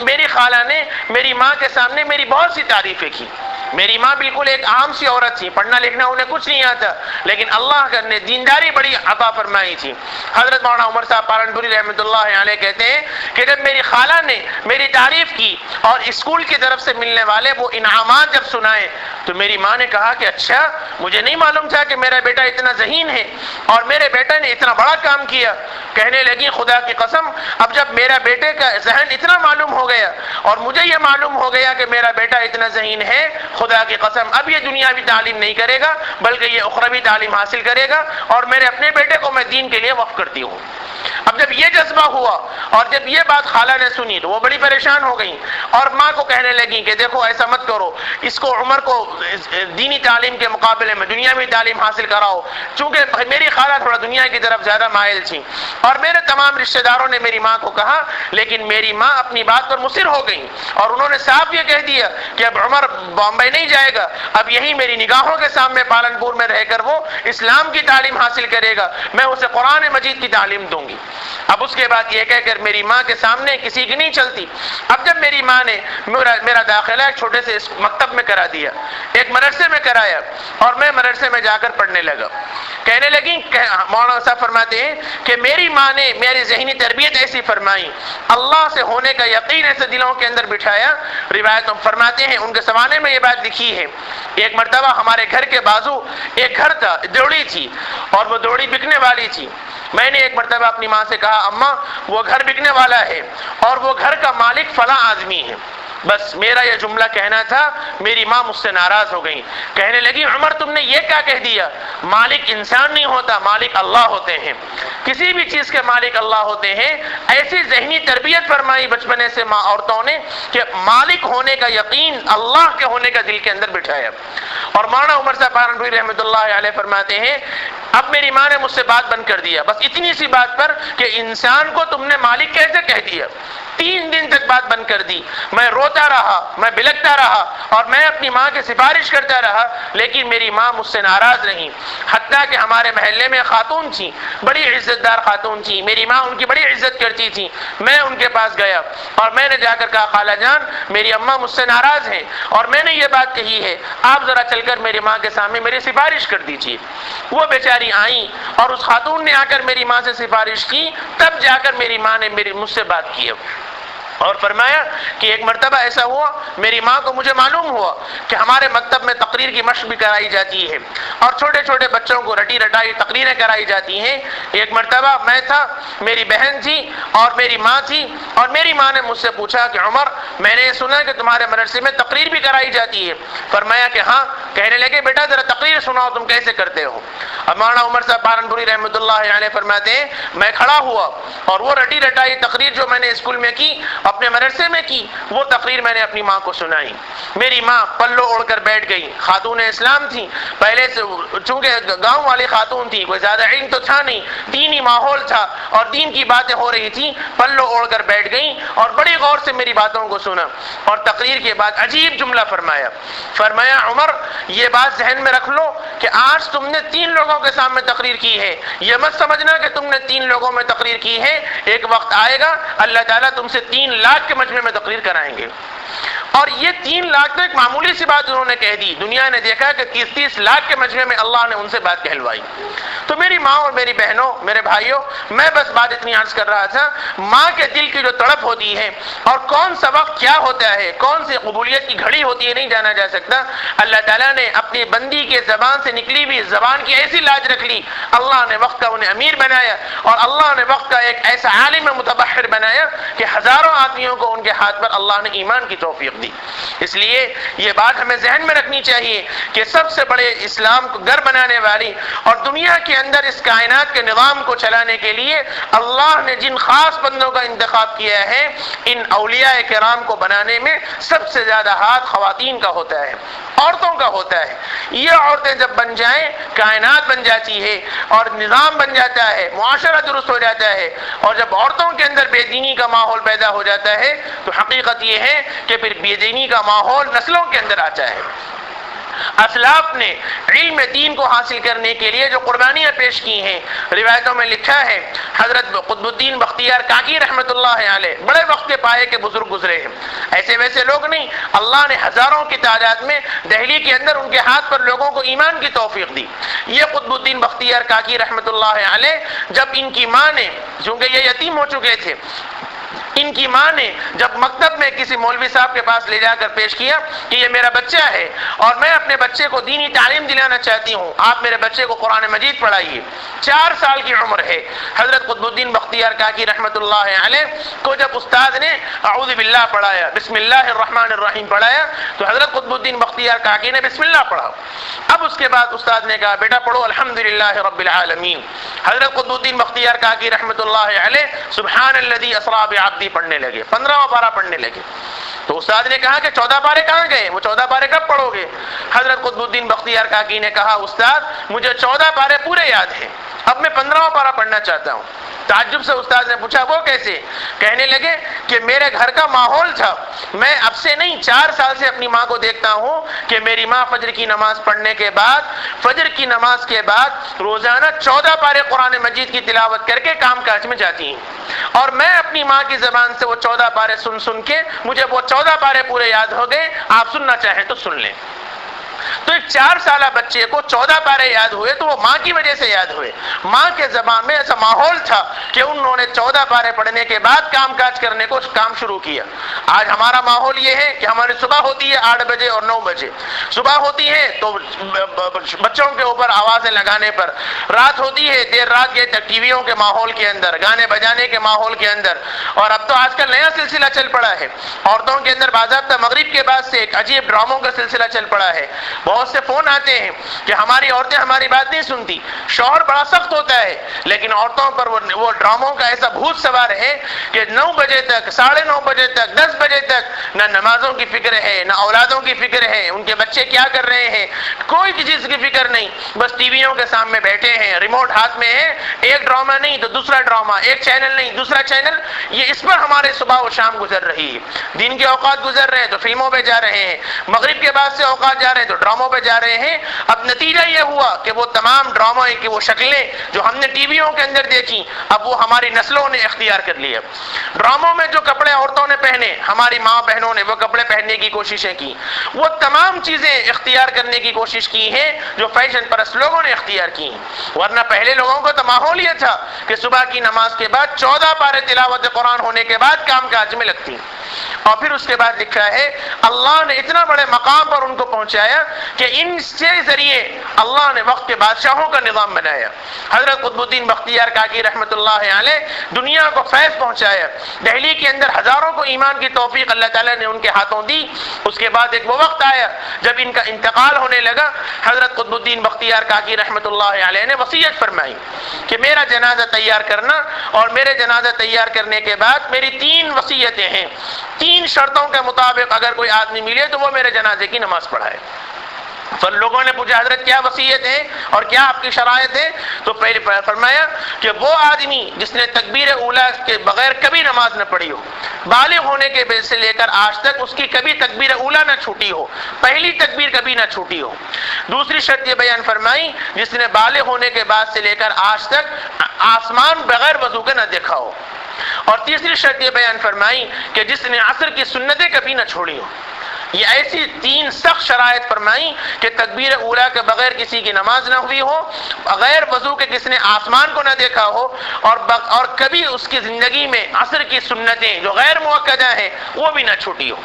میری خالہ نے میری ماں کے سامنے میری بہت سی تعریفیں کی۔ میری ماں بالکل ایک عام سی عورت تھی، پڑھنا لکھنا انہیں کچھ نہیں آتا، لیکن اللہ نے دینداری بڑی عطا فرمائی تھی۔ حضرت مولانا عمر صاحب پالنپوری رحمۃ اللہ علیہ کہتے ہیں کہ جب میری خالہ نے میری تعریف کی اور اسکول کی طرف سے ملنے والے وہ انعامات جب سنائے، تو میری ماں نے کہا کہ اچھا، مجھے نہیں معلوم تھا کہ میرا بیٹا اتنا ذہین ہے اور میرے بیٹے نے اتنا بڑا کام کیا۔ کہنے لگی خدا کی قسم، اب جب میرا بیٹے کا ذہن اتنا معلوم ہو گیا اور مجھے یہ معلوم ہو گیا کہ میرا بیٹا اتنا ذہین ہے، خدا کی قسم اب یہ دنیاوی تعلیم نہیں کرے گا بلکہ یہ اخروی تعلیم حاصل کرے گا، اور میرے اپنے بیٹے کو میں دین کے لیے وقف کرتی ہوں۔ اب جب یہ جذبہ ہوا اور جب یہ بات خالہ نے سنی تو وہ بڑی پریشان ہو گئی، اور ماں کو کہنے لگی کہ دیکھو ایسا مت کرو، اس کو عمر کو دینی تعلیم کے مقابلے میں دنیاوی تعلیم حاصل کراؤ، چونکہ میری خالہ تھوڑا دنیا کی طرف زیادہ مائل تھی، اور میرے تمام رشتہ داروں نے میری ماں کو کہا، لیکن میری ماں اپنی بات پر مصر ہو گئی، اور انہوں نے صاف یہ کہہ دیا کہ اب عمر بامبے نہیں جائے گا، اب یہی میری نگاہوں کے سامنے پالنپور میں رہ کر وہ اسلام کی تعلیم حاصل کرے گا، میں اسے قرآن مجید کی تعلیم دوں گی۔ اب اس کے بعد یہ کہہ کر میری ماں کے سامنے کسی کی نہیں چلتی۔ اب جب میری ماں نے میرا داخلہ ایک چھوٹے سے مکتب میں کرا دیا، ایک مدرسے میں کرایا، اور میں مدرسے میں جا کر پڑھنے لگا۔ کہنے لگی، مولانا صاحب فرماتے ہیں کہ میری ماں نے میری ذہنی تربیت ایسی فرمائی، اللہ سے ہونے کا یقین ایسے دلوں کے اندر بٹھایا۔ روایت فرماتے ہیں، ان کے سوانے میں یہ بات لکھی ہے، ایک مرتبہ ہمارے گھر کے بازو ایک گھر تھا، دوڑی تھی، اور وہ دوڑی بکنے والی تھی۔ میں نے ایک مرتبہ اپنی ماں سے کہا، اماں وہ گھر بکنے والا ہے اور وہ گھر کا مالک فلاں آدمی ہے۔ بس میرا یہ جملہ کہنا تھا، میری ماں مجھ سے ناراض ہو گئی، کہنے لگی، عمر تم نے یہ کیا کہہ دیا؟ مالک انسان نہیں ہوتا، مالک اللہ ہوتے ہیں، کسی بھی چیز کے مالک اللہ ہوتے ہیں۔ ایسی ذہنی تربیت فرمائی بچپنے سے ماں عورتوں نے کہ مالک ہونے کا یقین، اللہ کے ہونے کا دل کے اندر بٹھایا۔ اور مولانا عمر صاحب پالنپوری رحمۃ اللہ علیہ فرماتے ہیں، اب میری ماں نے مجھ سے بات بند کر دیا، بس اتنی سی بات پر کہ انسان کو تم نے مالک کیسے کہہ دیا۔ 3 دن تک بات بند کر دی، میں روتا رہا، میں بلکتا رہا، اور میں اپنی ماں کی سفارش کرتا رہا، لیکن میری ماں مجھ سے ناراض نہیں۔ حتیٰ کہ ہمارے محلے میں خاتون تھی، بڑی عزت دار خاتون تھی، میری ماں ان کی بڑی عزت کرتی تھی۔ میں ان کے پاس گیا اور میں نے جا کر کہا، خالہ جان میری اماں مجھ سے ناراض ہیں اور میں نے یہ بات کہی ہے، آپ ذرا چل کر میری ماں کے سامنے میری سفارش کر دیجیے۔ وہ بیچاری آئیں اور اس خاتون نے آ کر میری ماں سے سفارش کی، تب جا کر میری ماں نے مجھ سے بات کی۔ اور فرمایا کہ ایک مرتبہ ایسا ہوا، میری ماں کو مجھے معلوم ہوا کہ ہمارے مکتب میں تقریر کی مشق بھی کرائی جاتی ہے اور چھوٹے چھوٹے بچوں کو رٹی رٹائی تقریریں کرائی جاتی ہیں۔ ایک مرتبہ میں تھا، میری بہن تھی اور میری ماں تھی، اور میری ماں نے مجھ سے پوچھا کہ عمر میں نے سنا کہ تمہارے مدرسے میں تقریر بھی کرائی جاتی ہے۔ فرمایا کہ ہاں۔ کہنے لگے، بیٹا ذرا تقریر سناؤ، تم کیسے کرتے ہو؟ اب مولانا عمر صاحب پالنپوری رحمۃ اللہ علیہ فرماتے ہیں، میں کھڑا ہوا اور وہ رٹی رٹائی تقریر جو میں نے اسکول میں کی اپنے مدرسے میں کی، وہ تقریر میں نے اپنی ماں کو سنائی۔ میری ماں پلو اوڑھ کر بیٹھ گئی، خاتون اسلام تھی، پہلے سے چونکہ گاؤں والی خاتون تھی، کوئی زیادہ علم تو تھا نہیں، دینی ماحول تھا اور دین کی باتیں ہو رہی تھی، پلو اوڑھ کر بیٹھ گئی اور بڑی غور سے میری باتوں کو سنا، اور تقریر کے بعد عجیب جملہ فرمایا عمر یہ بات ذہن میں رکھ لو کہ آج تم نے 3 لوگوں کے سامنے تقریر کی ہے، یہ مت سمجھنا کہ تم نے 3 لوگوں میں تقریر کی ہے، ایک وقت آئے گا اللہ تعالیٰ تم سے 3 لاکھ کے مجمع میں تقریر کرائیں گے۔ اور یہ 3 لاکھ تو ایک معمولی سی بات انہوں نے کہہ دی، دنیا نے دیکھا کہ 30 لاکھ کے مجمع میں اللہ نے ان سے بات کہلوائی۔ تو میری ماں اور میری بہنوں، میرے بھائیوں، میں بس بات اتنی عرض کر رہا تھا، ماں کے دل کی جو تڑپ ہوتی ہے اور کون سا وقت کیا ہوتا ہے، کون سی قبولیت کی گھڑی ہوتی ہے، نہیں جانا جا سکتا۔ اللہ تعالیٰ نے اپنی بندی کے زبان سے نکلی بھی زبان کی ایسی لاج رکھ لی، اللہ نے وقت کا انہیں امیر بنایا اور اللہ نے وقت کا ایک ایسا عالم متبحر بنایا کہ ہزاروں آدمیوں کو ان کے ہاتھ پر اللہ نے ایمان کی توفیق دی۔ اس لیے یہ بات ہمیں ذہن میں رکھنی چاہیے کہ سب سے بڑے اسلام کو گھر بنانے والی اور دنیا کے اندر اس کائنات کے نظام کو چلانے کے لیے اللہ نے جن خاص بندوں کا انتخاب کیا ہے، ان اولیاء کرام کو بنانے میں سب سے زیادہ ہاتھ خواتین کا ہوتا ہے، عورتوں کا ہوتا ہے۔ یہ عورتیں جب بن جائیں کائنات بن جاتی ہے اور نظام بن جاتا ہے، معاشرہ درست ہو جاتا ہے، اور جب عورتوں کے اندر بے دینی کا ماحول پیدا ہو جاتا ہے تو حقیقت یہ ہے کہ پھر بے دینی کا ماحول نسلوں کے اندر آتا ہے۔ اسلاف نے علم دین کو حاصل کرنے کے لیے جو قربانیاں پیش کی ہیں، روایتوں میں لکھا ہے حضرت قطب الدین بختیار کاکی رحمۃ اللہ علیہ بڑے وقت کے پائے کے بزرگ گزرے ہیں، ایسے ویسے لوگ نہیں، اللہ نے ہزاروں کی تعداد میں دہلی کے اندر ان کے ہاتھ پر لوگوں کو ایمان کی توفیق دی۔ یہ قطب الدین بختیار کاکی رحمۃ اللہ علیہ جب ان کی ماں نے، چونکہ یہ یتیم ہو چکے تھے، ان کی ماں نے جب مکتب میں کسی مولوی صاحب کے پاس لے جا کر پیش کیا کہ یہ میرا بچہ ہے اور میں اپنے بچے کو دینی تعلیم دلانا چاہتی ہوں، آپ میرے بچے کو قرآن مجید پڑھائیے۔ 4 سال کی عمر ہے۔ حضرت قطب الدین بختیار کاکی رحمۃ اللہ علیہ کو جب استاد نے اعوذ باللہ پڑھایا، بسم اللہ الرحمن الرحیم پڑھایا، تو حضرت قطب الدین بختیار کاکی نے بسم اللہ پڑھا۔ اب اس کے بعد استاد نے کہا بیٹا پڑھو الحمدللہ رب العالمین۔ حضرت قطب الدین بختیار کاکی رحمۃ اللہ علیہ سبحان الذی اسری بعبدہ پڑھنے لگے، 15واں پارہ پڑھنے لگے۔ تو استاد نے کہا کہ 14 پارے کہاں گئے، وہ 14 پارے کب پڑھو گے؟ حضرت قطب الدین بختیار کاکی نے کہا استاد مجھے 14 پارے پورے یاد ہیں، اب میں 15واں پارہ پڑھنا چاہتا ہوں۔ تعجب سے استاد نے پوچھا وہ کیسے؟ کہنے لگے کہ میرے گھر کا ماحول تھا، میں اب سے نہیں 4 سال سے اپنی ماں کو دیکھتا ہوں کہ میری ماں فجر کی نماز پڑھنے کے بعد، فجر کی نماز کے بعد روزانہ 14 پارے قرآن مجید کی تلاوت کر کے کام کاج میں جاتی ہیں، اور میں اپنی ماں کی زبان سے وہ 14 پارے سن کے مجھے وہ 14 پارے پورے یاد ہو گئے، آپ سننا چاہیں تو سن لیں۔ تو ایک 4 سالہ بچے کو 14 پارے یاد ہوئے تو وہ ماں کی وجہ سے یاد ہوئے۔ ماں کے زبان میں ایسا ماحول تھا کہ انہوں نے 14 پارے پڑھنے کے بعد کام کاج کرنے کو کام شروع کیا۔ آج ہمارا ماحول یہ ہے کہ ہماری صبح ہوتی ہے 8 بجے اور 9 بجے، صبح ہوتی ہے تو بچوں کے اوپر آوازیں لگانے پر، رات ہوتی ہے دیر رات یہ تک ٹی ویوں کے ماحول کے اندر، گانے بجانے کے ماحول کے اندر، اور اب تو آج کل نیا سلسلہ چل پڑا ہے عورتوں کے اندر، باضابطہ مغرب کے بعد سے ایک عجیب ڈراموں کا سلسلہ چل پڑا ہے۔ بہت سے فون آتے ہیں کہ ہماری عورتیں ہماری بات نہیں سنتی، شوہر بڑا سخت ہوتا ہے لیکن عورتوں پر وہ ڈراموں کا ایسا بھوت سوار ہے کہ 9 بجے تک، 9:30 بجے تک، 10 بجے تک نہ نمازوں کی فکر ہے، نہ اولادوں کی فکر ہے، ان کے بچے کیا کر رہے ہیں، کوئی چیز کی فکر نہیں، بس ٹی ویوں کے سامنے بیٹھے ہیں، ریموٹ ہاتھ میں ہے، ایک ڈرامہ نہیں تو دوسرا ڈرامہ، ایک چینل نہیں دوسرا چینل، یہ اس پر ہمارے صبح و شام گزر رہی ہے۔ دن کے اوقات گزر رہے ہیں تو فلموں پہ جا رہے ہیں، مغرب کے بعد سے اوقات جا رہے ہیں تو ڈراموں پہ جا رہے ہیں۔ اب نتیجہ یہ ہوا کہ وہ تمام ڈراموں کی وہ شکلیں جو ہم نے ٹی ویوں کے اندر دیکھی اب وہ ہماری نسلوں نے اختیار کر لیا۔ ڈراموں میں جو کپڑے عورتوں نے پہنے، ہماری ماں بہنوں نے وہ کپڑے پہننے کی کوششیں کی، وہ تمام چیزیں اختیار کرنے کی کوشش کی ہیں جو فیشن پرست لوگوں نے اختیار کی ہیں، ورنہ پہلے لوگوں کو تو ماحول یہ تھا کہ صبح کی نماز کے بعد 14 پارے تلاوت قرآن ہونے کے بعد کام کاج میں لگتی۔ اور پھر اس کے بعد لکھا ہے اللہ نے اتنا بڑے مقام پر ان کو پہنچایا کہ ان کے ذریعے اللہ نے وقت کے بادشاہوں کا نظام بنایا۔ حضرت قطب الدین بختیار کاکی رحمۃ اللہ علیہ دنیا کو فیض پہنچایا، دہلی کے اندر ہزاروں کو ایمان کی توفیق اللہ تعالیٰ نے ان کے ہاتھوں دی۔ اس کے بعد ایک وہ وقت آیا جب ان کا انتقال ہونے لگا، حضرت قطب الدین بختیار کاکی رحمۃ اللہ علیہ نے وصیت فرمائی کہ میرا جنازہ تیار کرنا، اور میرے جنازہ تیار کرنے کے بعد میری 3 وصیتیں ہیں، 3 شرطوں کے مطابق اگر کوئی آدمی ملے تو وہ میرے جنازے کی نماز پڑھائے۔ تو لوگوں نے پوچھا حضرت کیا وصیت ہے اور کیا آپ کی شرائط ہے؟ تو پہلے فرمایا کہ وہ آدمی جس نے تکبیر اولیٰ کے بغیر کبھی نماز نہ پڑھی ہو، بالغ ہونے کے بعد سے لے کر آج تک اس کی کبھی تکبیر اولیٰ نہ چھوٹی ہو، پہلی تکبیر کبھی نہ چھوٹی ہو۔ دوسری شرط یہ بیان فرمائی جس نے بالغ ہونے کے بعد سے لے کر آج تک آسمان بغیر وضو کے نہ دیکھا ہو۔ اور تیسری شرط یہ بیان فرمائی کہ جس نے عصر کی سنتیں کبھی نہ چھوڑی ہو۔ یہ ایسی 3 سخت شرائط فرمائی کہ تکبیر اولیٰ کے بغیر کسی کی نماز نہ ہوئی ہو، بغیر وضو کے کس نے آسمان کو نہ دیکھا ہو، اور کبھی اس کی زندگی میں عصر کی سنتیں جو غیر مؤکدہ ہیں وہ بھی نہ چھوٹی ہو۔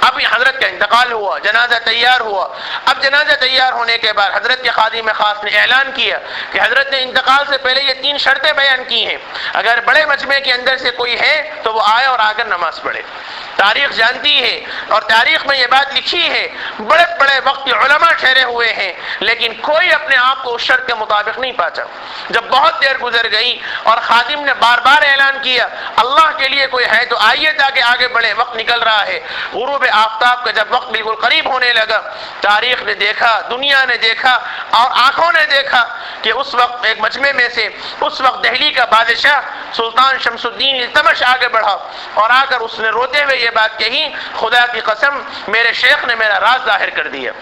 اب حضرت کا انتقال ہوا، جنازہ تیار ہوا۔ اب جنازہ تیار ہونے کے بعد حضرت کے خادم خاص نے اعلان کیا کہ حضرت نے انتقال سے پہلے یہ 3 شرطیں بیان کی ہیں، اگر بڑے مجمع کے اندر سے کوئی ہے تو وہ آئے اور آ کر نماز پڑھے۔ تاریخ جانتی ہے اور تاریخ میں یہ بات لکھی ہے، بڑے بڑے وقت کے علماء ٹھہرے ہوئے ہیں لیکن کوئی اپنے آپ کو اس شرط کے مطابق نہیں پاتا۔ جب بہت دیر گزر گئی اور خادم نے بار بار اعلان کیا اللہ کے لیے کوئی ہے تو آئیے تاکہ آگے بڑھے، وقت نکل رہا ہے۔ غروب آفتاب کا جب وقت بالکل قریب ہونے لگا، تاریخ نے دیکھا، دنیا نے دیکھا اور آنکھوں نے دیکھا کہ اس وقت ایک مجمع میں سے اس وقت دہلی کا بادشاہ سلطان شمس الدین التمش آگے بڑھا اور آ کر اس نے روتے ہوئے یہ بات کہی، خدا کی قسم میرے شیخ نے میرا راز ظاہر کر دیا۔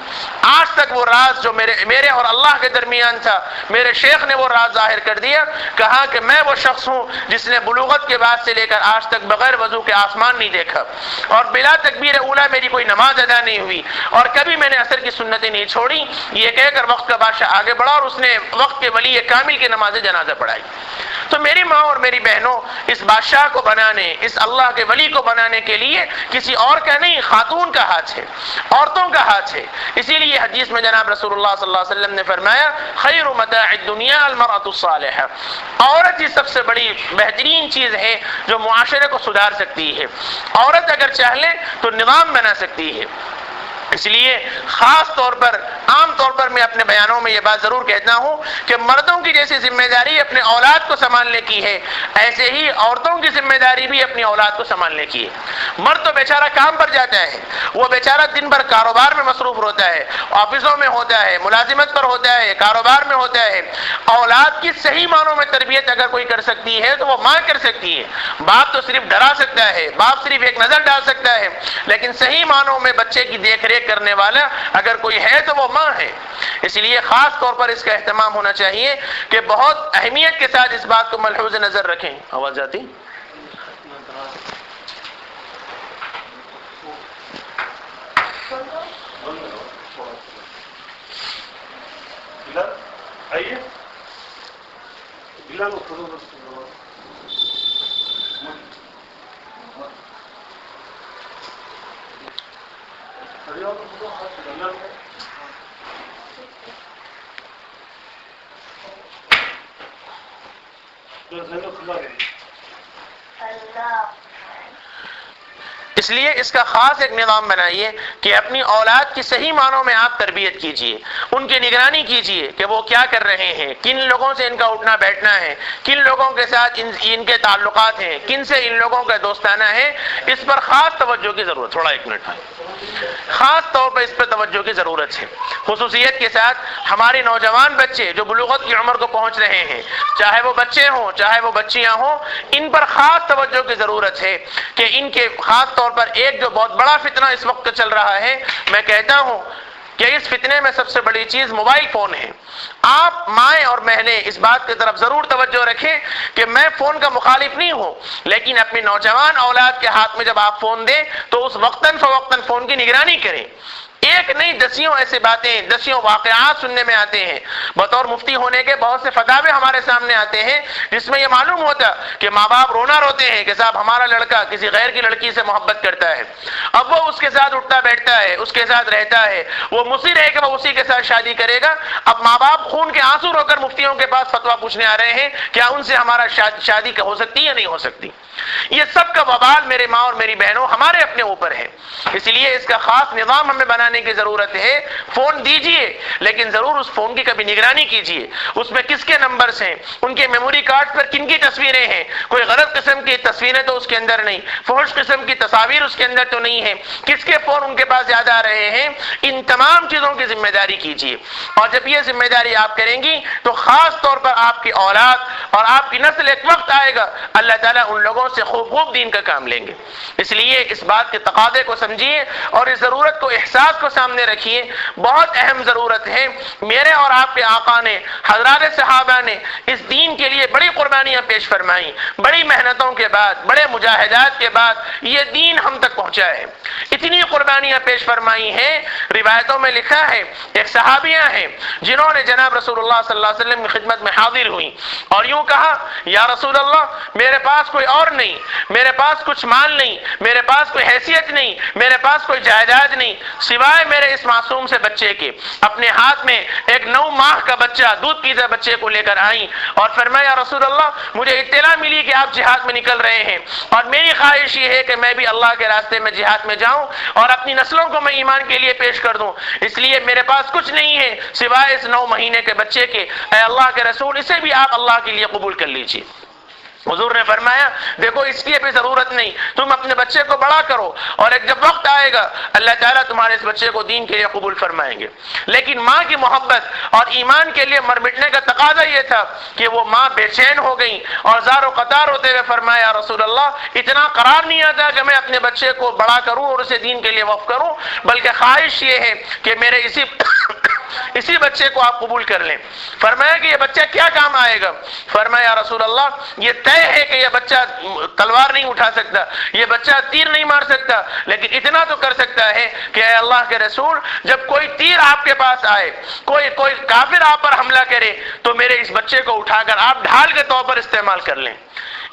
آج تک وہ راز جو میرے اور اللہ کے درمیان تھا، میرے شیخ نے وہ راز ظاہر کر دیا۔ کہا کہ میں وہ شخص ہوں جس نے بلوغت کے بعد سے لے کر آج تک بغیر وضو کے آسمان نہیں دیکھا، اور بلا تکبیر اولیٰ میری کوئی نماز ادا نہیں ہوئی، اور کبھی میں نے عصر کی سنتیں نہیں چھوڑی۔ یہ کہہ کر وقت کا بادشاہ آگے بڑھا اور اس نے وقت کے ولی کامل کی نماز جنازہ پڑھائی۔ تو میری ماں اور میری بہنوں، اس بادشاہ کو بنانے، اس اللہ کے ولی کو بنانے کے لیے کسی اور کا نہیں، خاتون کا ہاتھ ہے، عورتوں کا ہاتھ ہے۔ اسی لیے حدیث میں جناب رسول اللہ صلی اللہ علیہ وسلم نے فرمایا خیر متاع الدنیا المرأة الصالحہ، عورت ہی سب سے بڑی بہترین چیز ہے جو معاشرے کو سدھار سکتی ہے۔ عورت اگر چاہے تو نظام بنا سکتی ہے۔ اس لیے خاص طور پر عام طور پر میں اپنے بیانوں میں یہ بات ضرور کہتا ہوں کہ مردوں کی جیسی ذمہ داری اپنے اولاد کو سنبھالنے کی ہے، ایسے ہی عورتوں کی ذمہ داری بھی اپنی اولاد کو سنبھالنے کی ہے۔ مرد تو بیچارہ کام پر جاتا ہے، وہ بیچارہ دن بھر کاروبار میں مصروف ہوتا ہے، آفسوں میں ہوتا ہے، ملازمت پر ہوتا ہے، کاروبار میں ہوتا ہے۔ اولاد کی صحیح معنوں میں تربیت اگر کوئی کر سکتی ہے تو وہ ماں کر سکتی ہے۔ باپ تو صرف ڈرا سکتا ہے، باپ صرف ایک نظر ڈال سکتا ہے، لیکن صحیح معنوں میں بچے کی دیکھ ریکھ کرنے والا اگر کوئی ہے تو وہ ماں ہے۔ اس لیے خاص طور پر اس کا اہتمام ہونا چاہیے کہ بہت اہمیت کے ساتھ اس بات کو ملحوظ نظر رکھیں۔ آواز جاتی؟ آئیے اس لیے اس کا خاص ایک نظام بنائیے کہ اپنی اولاد کی صحیح معنوں میں آپ تربیت کیجئے، ان کی نگرانی کیجئے کہ وہ کیا کر رہے ہیں، کن لوگوں سے ان کا اٹھنا بیٹھنا ہے، کن لوگوں کے ساتھ ان کے تعلقات ہیں، کن سے ان لوگوں کا دوستانہ ہے۔ اس پر خاص توجہ کی ضرورت، تھوڑا 1 منٹ، خاص طور پر اس پر توجہ کی ضرورت ہے۔ خصوصیت کے ساتھ ہمارے نوجوان بچے جو بلوغت کی عمر کو پہنچ رہے ہیں، چاہے وہ بچے ہوں چاہے وہ بچیاں ہوں، ان پر خاص توجہ کی ضرورت ہے کہ ان کے خاص طور پر ایک جو بہت بڑا فتنہ اس وقت چل رہا ہے، میں کہتا ہوں کہ اس فتنے میں سب سے بڑی چیز موبائل فون ہے۔ آپ مائیں اور بہنیں اس بات کی طرف ضرور توجہ رکھیں کہ میں فون کا مخالف نہیں ہوں، لیکن اپنی نوجوان اولاد کے ہاتھ میں جب آپ فون دیں تو اس وقتاً فوقتاً فون کی نگرانی کریں۔ ایک نہیں دسیوں ایسی باتیں، دسیوں واقعات سننے میں آتے ہیں۔ بطور مفتی ہونے کے بہت سے فتاوے ہمارے سامنے آتے ہیں جس میں یہ معلوم ہوتا کہ ماں باپ رونا روتے ہیں کہ صاحب ہمارا لڑکا کسی غیر کی لڑکی سے محبت کرتا ہے، اب وہ اس کے ساتھ اٹھتا بیٹھتا ہے، اس کے ساتھ رہتا ہے، وہ مصر ہے کہ وہ اسی کے ساتھ شادی کرے گا۔ اب ماں باپ خون کے آنسو رو کر مفتیوں کے پاس فتویٰ پوچھنے آ رہے ہیں کیا ان سے ہمارا شادی ہو سکتی یا نہیں ہو سکتی۔ یہ سب کا وبال میرے ماں اور میری بہنوں ہمارے اپنے اوپر ہے، اس لیے اس کا خاص نظام ہمیں بنانے کی ضرورت ہے۔ فون دیجئے لیکن ضرور اس فون کی کبھی نگرانی کیجئے، اس میں کس کے نمبرز ہیں، ان کے میموری کارڈ پر کن کی تصویریں ہیں، کوئی غلط قسم کی تصویریں تو اس کے اندر نہیں، فحش قسم کی تصاویر اس کے اندر تو نہیں ہے، کس کے فون ان کے پاس زیادہ آ رہے ہیں، ان تمام چیزوں کی ذمہ داری کیجئے۔ اور جب یہ ذمہ داری آپ کریں گی تو خاص طور پر آپ کی اولاد اور آپ کی نسل ایک وقت آئے گا اللہ تعالیٰ ان لوگوں سے خوب دین کا کام لیں گے۔ اس لیے اس بات کے تقاضے کو سمجھیے اور اس ضرورت کو، احساس کو سامنے رکھیے۔ بہت اہم ضرورت ہے، میرے اور آپ کے آقا نے، حضرات صحابہ نے اس دین کے لیے بڑی قربانیاں پیش فرمائیں، بڑی محنتوں کے بعد، بڑے مجاہدات کے بعد یہ دین ہم تک پہنچا ہے۔ اتنی قربانیاں پیش فرمائی ہیں، روایتوں میں لکھا ہے ایک صحابیہ ہیں جنہوں نے جناب رسول اللہ صلی اللہ علیہ وسلم کی خدمت میں حاضر ہوئی اور یوں کہا یا رسول اللہ میرے پاس کوئی اور نہیں، میرے پاس کچھ مال نہیں، میرے پاس کوئی حیثیت نہیں، میرے پاس کوئی جائیداد نہیں سوائے میرے اس معصوم سے بچے کے۔ اپنے ہاتھ میں ایک 9 ماہ کا بچہ، دودھ پیتے بچے کو لے کر آئیں اور فرمایا یا رسول اللہ مجھے اطلاع ملی کہ آپ جہاد میں نکل رہے ہیں اور میری خواہش یہ ہے کہ میں بھی اللہ کے راستے میں جہاد میں جاؤں اور اپنی نسلوں کو میں ایمان کے لیے پیش کر دوں، اس لیے میرے پاس کچھ نہیں ہے سوائے اس 9 مہینے کے بچے کے۔ اے اللہ کے رسول اسے بھی آپ اللہ کے لیے قبول کر لیجیے۔ حضور نے فرمایا دیکھو اس کی بھی ضرورت نہیں، تم اپنے بچے کو بڑا کرو اور ایک جب وقت آئے گا اللہ تعالیٰ تمہارے اس بچے کو دین کے لیے قبول فرمائیں گے۔ لیکن ماں کی محبت اور ایمان کے لیے مر مٹنے کا تقاضا یہ تھا کہ وہ ماں بے چین ہو گئی اور زار و قطار ہوتے ہوئے فرمایا رسول اللہ اتنا قرار نہیں آتا کہ میں اپنے بچے کو بڑا کروں اور اسے دین کے لیے وقف کروں، بلکہ خواہش یہ ہے کہ میرے اسی بچے کو آپ قبول کر لیں۔ فرمایا کہ یہ بچہ کیا کام آئے گا؟ فرمایا رسول اللہ یہ طے ہے کہ یہ بچہ تلوار نہیں اٹھا سکتا، یہ بچہ تیر نہیں مار سکتا، لیکن اتنا تو کر سکتا ہے کہ اے اللہ کے رسول جب کوئی تیر آپ کے پاس آئے، کوئی کافر آپ پر حملہ کرے تو میرے اس بچے کو اٹھا کر آپ ڈھال کے طور پر استعمال کر لیں۔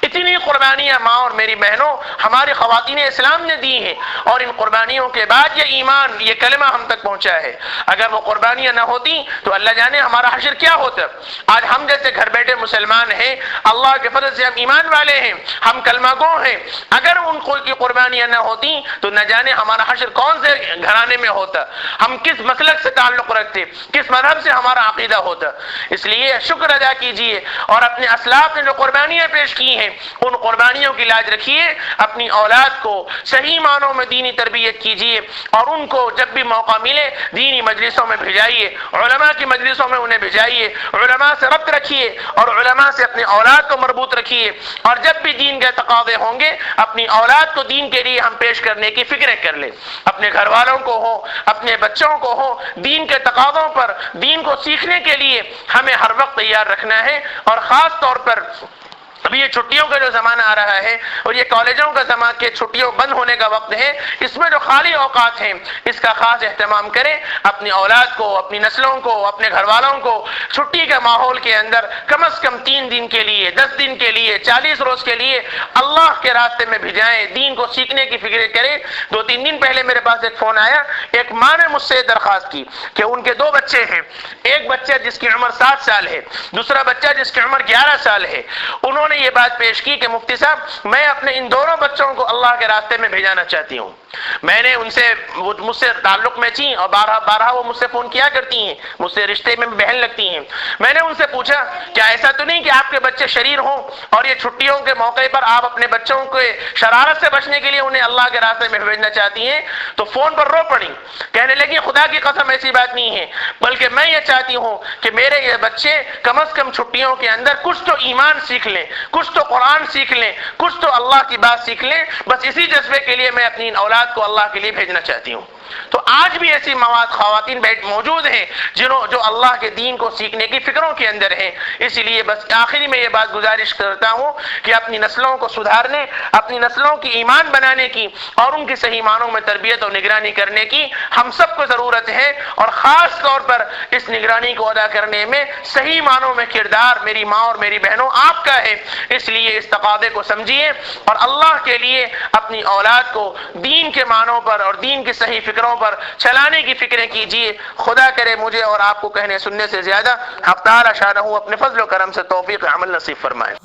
اتنی قربانیاں ماں اور میری بہنوں ہماری خواتین اسلام نے دی ہیں اور ان قربانیوں کے بعد یہ ایمان، یہ کلمہ ہم تک پہنچا ہے۔ اگر وہ قربانیاں نہ ہوتی تو اللہ جانے ہمارا حشر کیا ہوتا۔ آج ہم جیسے گھر بیٹھے مسلمان ہیں، اللہ کے فضل سے ہم ایمان والے ہیں، ہم کلمہ گو ہیں، اگر ان کی قربانیاں نہ ہوتی تو نہ جانے ہمارا حشر کون سے گھرانے میں ہوتا، ہم کس مسلک سے تعلق رکھتے، کس مذہب سے ہمارا عقیدہ ہوتا۔ اس لیے شکر ادا کیجئے اور اپنے اسلاف نے جو قربانیاں پیش کی ہیں ان قربانیوں کی لاج رکھیے، اپنی اولاد کو صحیح معنوں میں دینی تربیت کیجیے اور ان کو جب بھی موقع ملے دینی مجلسوں میں بھیجائیے، علماء کی مجلسوں میں انہیں بھیجائیے، علماء سے ربط رکھیے اور علماء سے اپنی اولاد کو مربوط رکھیے، اور جب بھی دین کے تقاضے ہوں گے اپنی اولاد کو دین کے لیے ہم پیش کرنے کی فکریں کر لیں، اپنے گھر والوں کو ہو، اپنے بچوں کو ہو، دین کے تقاضوں پر دین کو سیکھنے کے لیے ہمیں ہر وقت تیار رکھنا ہے۔ اور خاص طور پر ابھی یہ چھٹیوں کا جو زمانہ آ رہا ہے اور یہ کالجوں کا زمانہ کے چھٹیوں بند ہونے کا وقت ہے، اس میں جو خالی اوقات ہیں اس کا خاص اہتمام کریں، اپنی اولاد کو، اپنی نسلوں کو، اپنے گھر والوں کو چھٹی کے ماحول کے اندر کم از کم 3 دن کے لیے، 10 دن کے لیے، 40 روز کے لیے اللہ کے راستے میں بھیجائیں، دین کو سیکھنے کی فکر کریں۔ 2-3 دن پہلے میرے پاس ایک فون آیا، ایک ماں نے مجھ سے درخواست کی کہ ان کے 2 بچے ہیں، ایک بچہ جس کی عمر 7 سال ہے، دوسرا بچہ جس کی عمر 11 سال ہے۔ انہوں نے یہ بات پیش کی کہ مفتی صاحب میں اپنے ان دونوں بچوں کو اللہ کے راستے میں بھیجانا چاہتی ہوں۔ میں نے ان سے، مجھ سے تعلق میں تھیں اور بارہا وہ مجھ سے فون کیا کرتی ہیں، مجھ سے رشتے میں بہن لگتی ہیں۔ میں نے ان سے پوچھا کیا ایسا تو نہیں کہ آپ کے بچے شریر ہوں اور یہ چھٹیوں کے موقع پر آپ اپنے بچوں کو شرارت سے بچنے کے لیے انہیں اللہ کے راستے میں بھیجنا چاہتی ہیں؟ تو فون پر رو پڑی، کہنے لگی خدا کی قسم ایسی بات نہیں ہے، بلکہ میں یہ چاہتی ہوں کہ میرے یہ بچے کم از کم چھٹیوں کے اندر کچھ تو ایمان سیکھ لیں، کچھ تو قرآن سیکھ لیں، کچھ تو اللہ کی بات سیکھ لیں، بس اسی جذبے کے لیے میں اپنی اولاد کو اللہ کے لیے بھیجنا چاہتی ہوں۔ تو آج بھی ایسی خواتین موجود ہیں جو اللہ کے دین کو سیکھنے کی فکروں کے اندر ہیں. اسی لیے بس آخری میں یہ بات گزارش کرتا ہوں کہ اپنی نسلوں کو سدھارنے، اپنی نسلوں کی ایمان بنانے کی اور ان کی صحیح معنوں میں تربیت اور نگرانی کرنے کی ہم سب کو ضرورت ہے، اور خاص طور پر اس نگرانی کو ادا کرنے میں صحیح معنوں میں کردار میری ماں اور میری بہنوں آپ کا ہے. اس لیے اس تقاضے کو سمجھیے اور اللہ کے لیے اپنی اولاد کو دین کے معنوں پر اور دین کی صحیح فکروں پر چلانے کی فکریں کیجیے. خدا کرے مجھے اور آپ کو کہنے سننے سے زیادہ حق تعالی شانہ اپنے فضل و کرم سے توفیق عمل نصیب فرمائے.